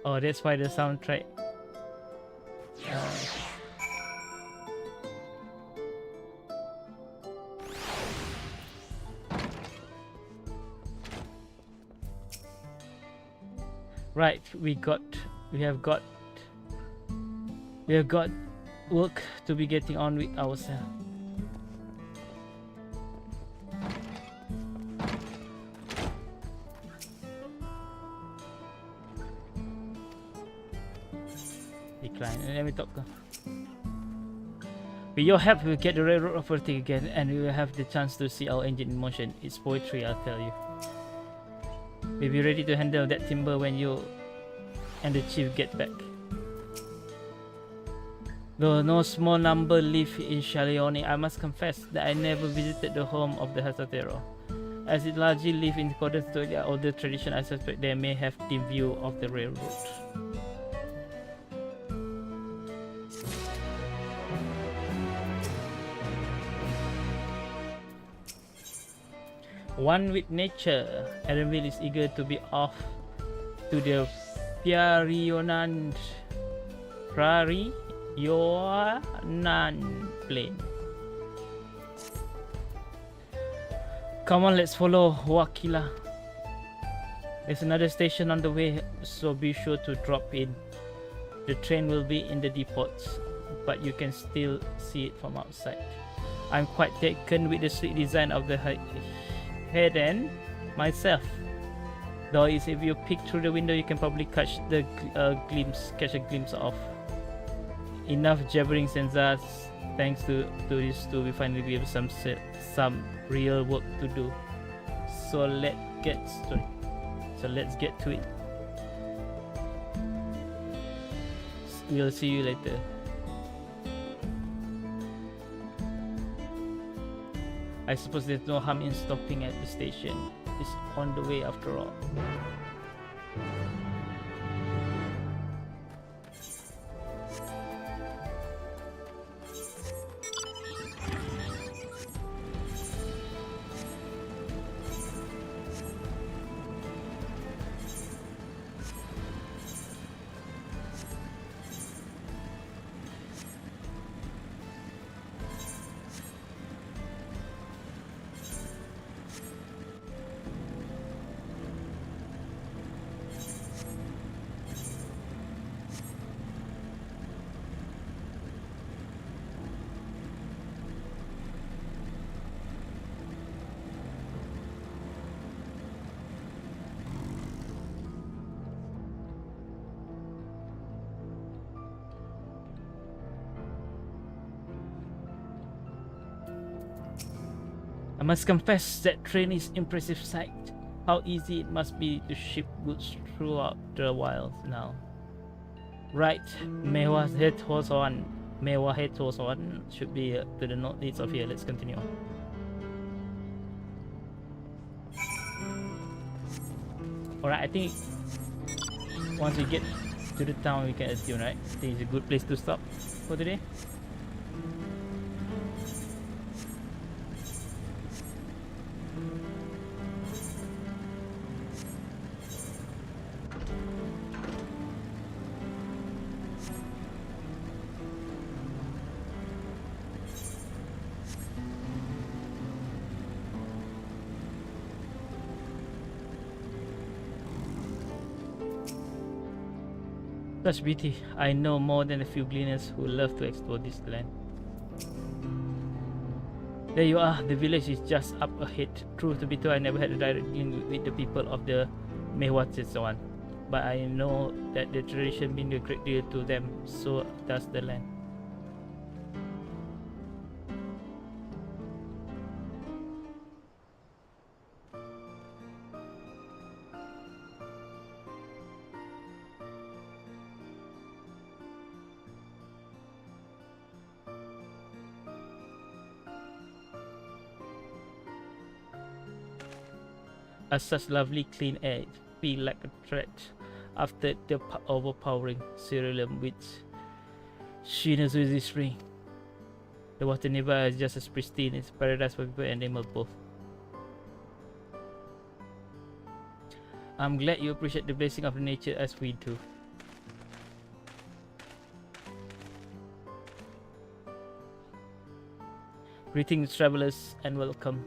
S1: Oh, that's why the soundtrack. Right, we have got work to be getting on with ourselves. Decline. Let me talk. With your help, we'll get the railroad operating again, and we will have the chance to see our engine in motion. It's poetry, I'll tell you. We'll be ready to handle that timber when you and the chief get back. Though no small number live in Shalioni, I must confess that I never visited the home of the Hasatero. As it largely lives in accordance to the older tradition, I suspect they may have dim view of the railroad. One with nature, Erenville is eager to be off to the Prarionan plain. Come on, let's follow Wakila. There's another station on the way, so be sure to drop in. The train will be in the depots, but you can still see it from outside. I'm quite taken with the sleek design of the head end myself. Though if you peek through the window, you can probably catch a glimpse of enough jabbering sensors. Thanks to this too, we finally give some real work to do. So let's get to it. We'll see you later. I suppose there's no harm in stopping at the station. It's on the way after all. I must confess that train is impressive sight. How easy it must be to ship goods throughout the wilds now. Right, Mehwa head horse on. Should be to the northeast of here. Let's continue. Alright, I think once we get to the town we can assume, right? I think it's a good place to stop for today. Such beauty. I know more than a few gleaners who love to explore this land. There you are. The village is just up ahead. Truth to be told, I never had a direct link with the people of the Mehwats and so on. But I know that the tradition means a great deal to them. So does the land. Such lovely clean air, it feels like a threat after the overpowering ceruleum which shimmers with this spring. The water nearby is just as pristine. It's paradise for people and animals both. I'm glad you appreciate the blessing of nature as we do. Greetings travelers and welcome.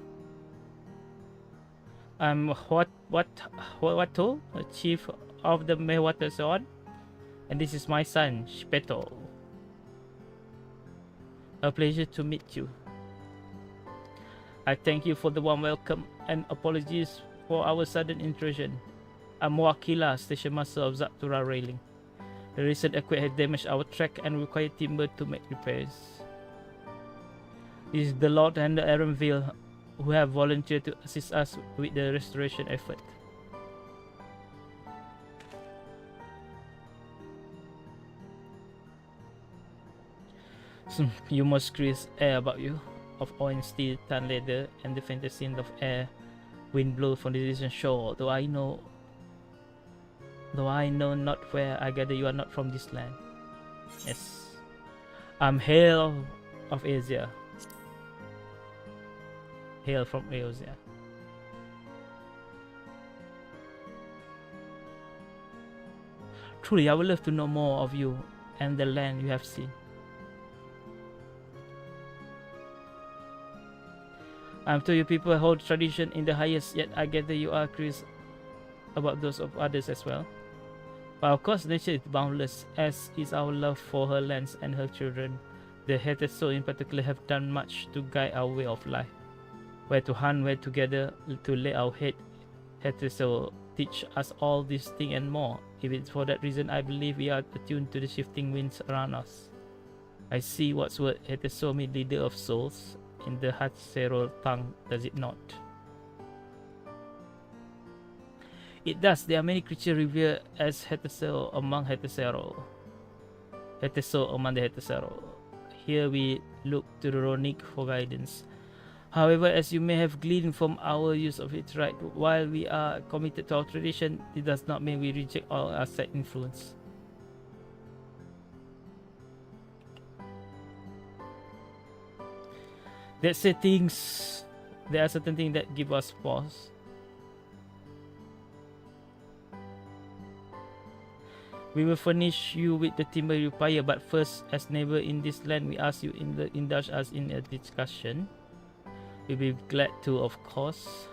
S1: I'm Huato, chief of the Mehwata Zone, and this is my son, Shpeto. A pleasure to meet you. I thank you for the warm welcome and apologies for our sudden intrusion. I'm Wakila, station master of Zaptura Railing. The recent earthquake has damaged our track and required timber to make repairs. This is the Lord and the Erenville who have volunteered to assist us with the restoration effort. Some humorous crisp air about you, of oil, steel, tan leather, and the fantasy of air Wind blows from the distant shore, though I know not where. I gather you are not from this land. Yes. I'm hail of Asia. Hail from Asia. Truly, I would love to know more of you and the land you have seen. I'm told you people hold tradition in the highest, yet I gather you are curious about those of others as well. But of course, nature is boundless, as is our love for her lands and her children. The Heteso in particular have done much to guide our way of life. Where to hunt, where to gather, to lay our head. Heteso teach us all these things and more. If it's for that reason, I believe we are attuned to the shifting winds around us. I see what's word Heteso means leader of souls in the Hatsero tongue, does it not? It does. There are many creatures revered as Heteso among Hetesero. Heteso among the Hetesero. Here we look to the Ronic for guidance. However, as you may have gleaned from our use of it, right, while we are committed to our tradition, it does not mean we reject all outside influence. There are certain things that give us pause. We will furnish you with the timber you require, but first, as neighbor in this land, we ask you indulge us in a discussion. We'll be glad to, of course.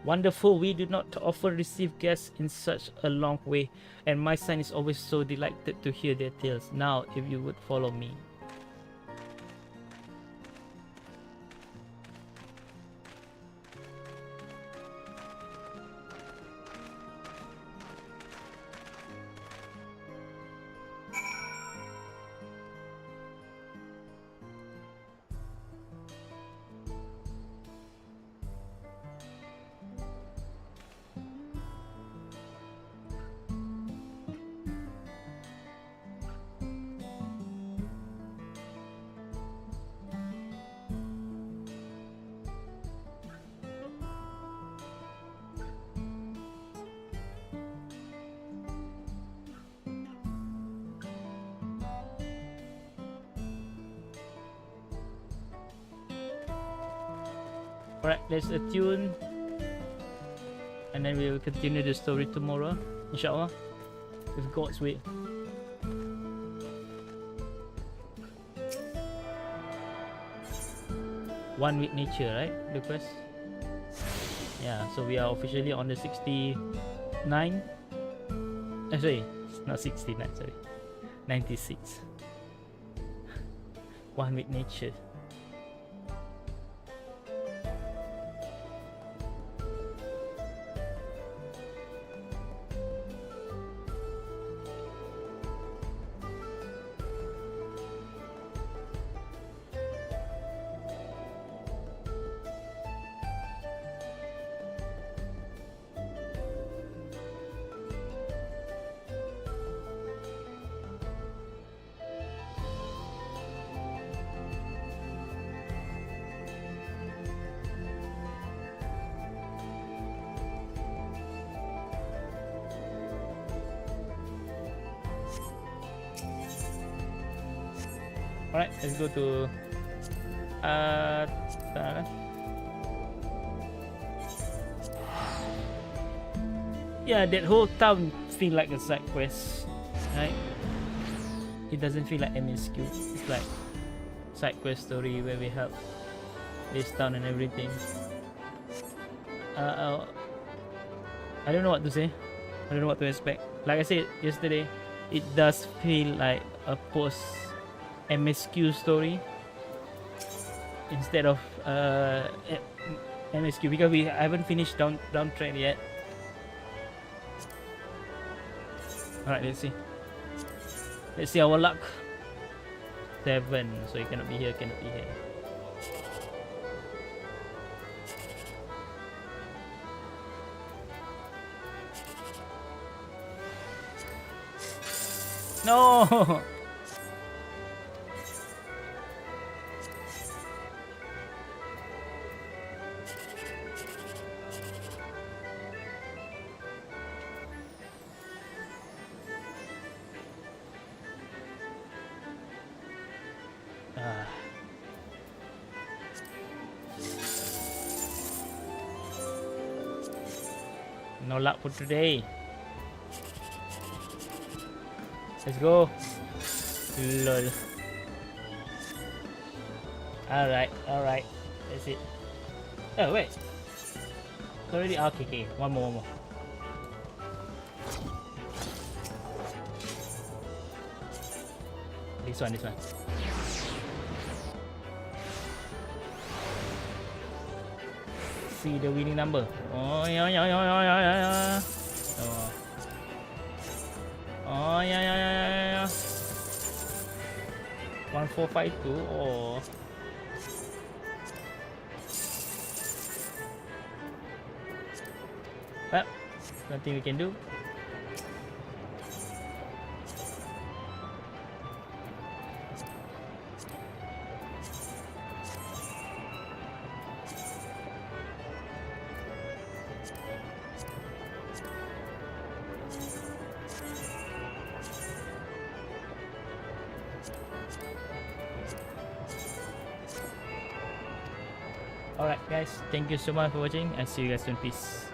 S1: Wonderful. We do not often receive guests in such a long way, and my son is always so delighted to hear their tales. Now, if you would follow me. Alright, let's attune, and then we will continue the story tomorrow, inshallah, with God's will. One with nature, right? The quest. Yeah, so we are officially on the 69. Sorry, not 69. Sorry, 96. One with nature. Alright, let's go to yeah, that whole town feel like a side quest, right? It doesn't feel like MSQ. It's like side quest story where we help this town and everything. I don't know what to say. I don't know what to expect. Like I said yesterday, it does feel like a post MSQ story instead of MSQ, because I haven't finished Dawntrail yet. Alright, let's see. Let's see our luck. 7, so it cannot be here, cannot be here. No! No luck for today. Let's go. Lol. Alright. That's it. Oh, wait. It's already. Okay. One more. This one. See the winning number. Oh yeah. Oh yeah. 1452. Oh. Well, nothing we can do. Alright guys, thank you so much for watching and see you guys soon. Peace.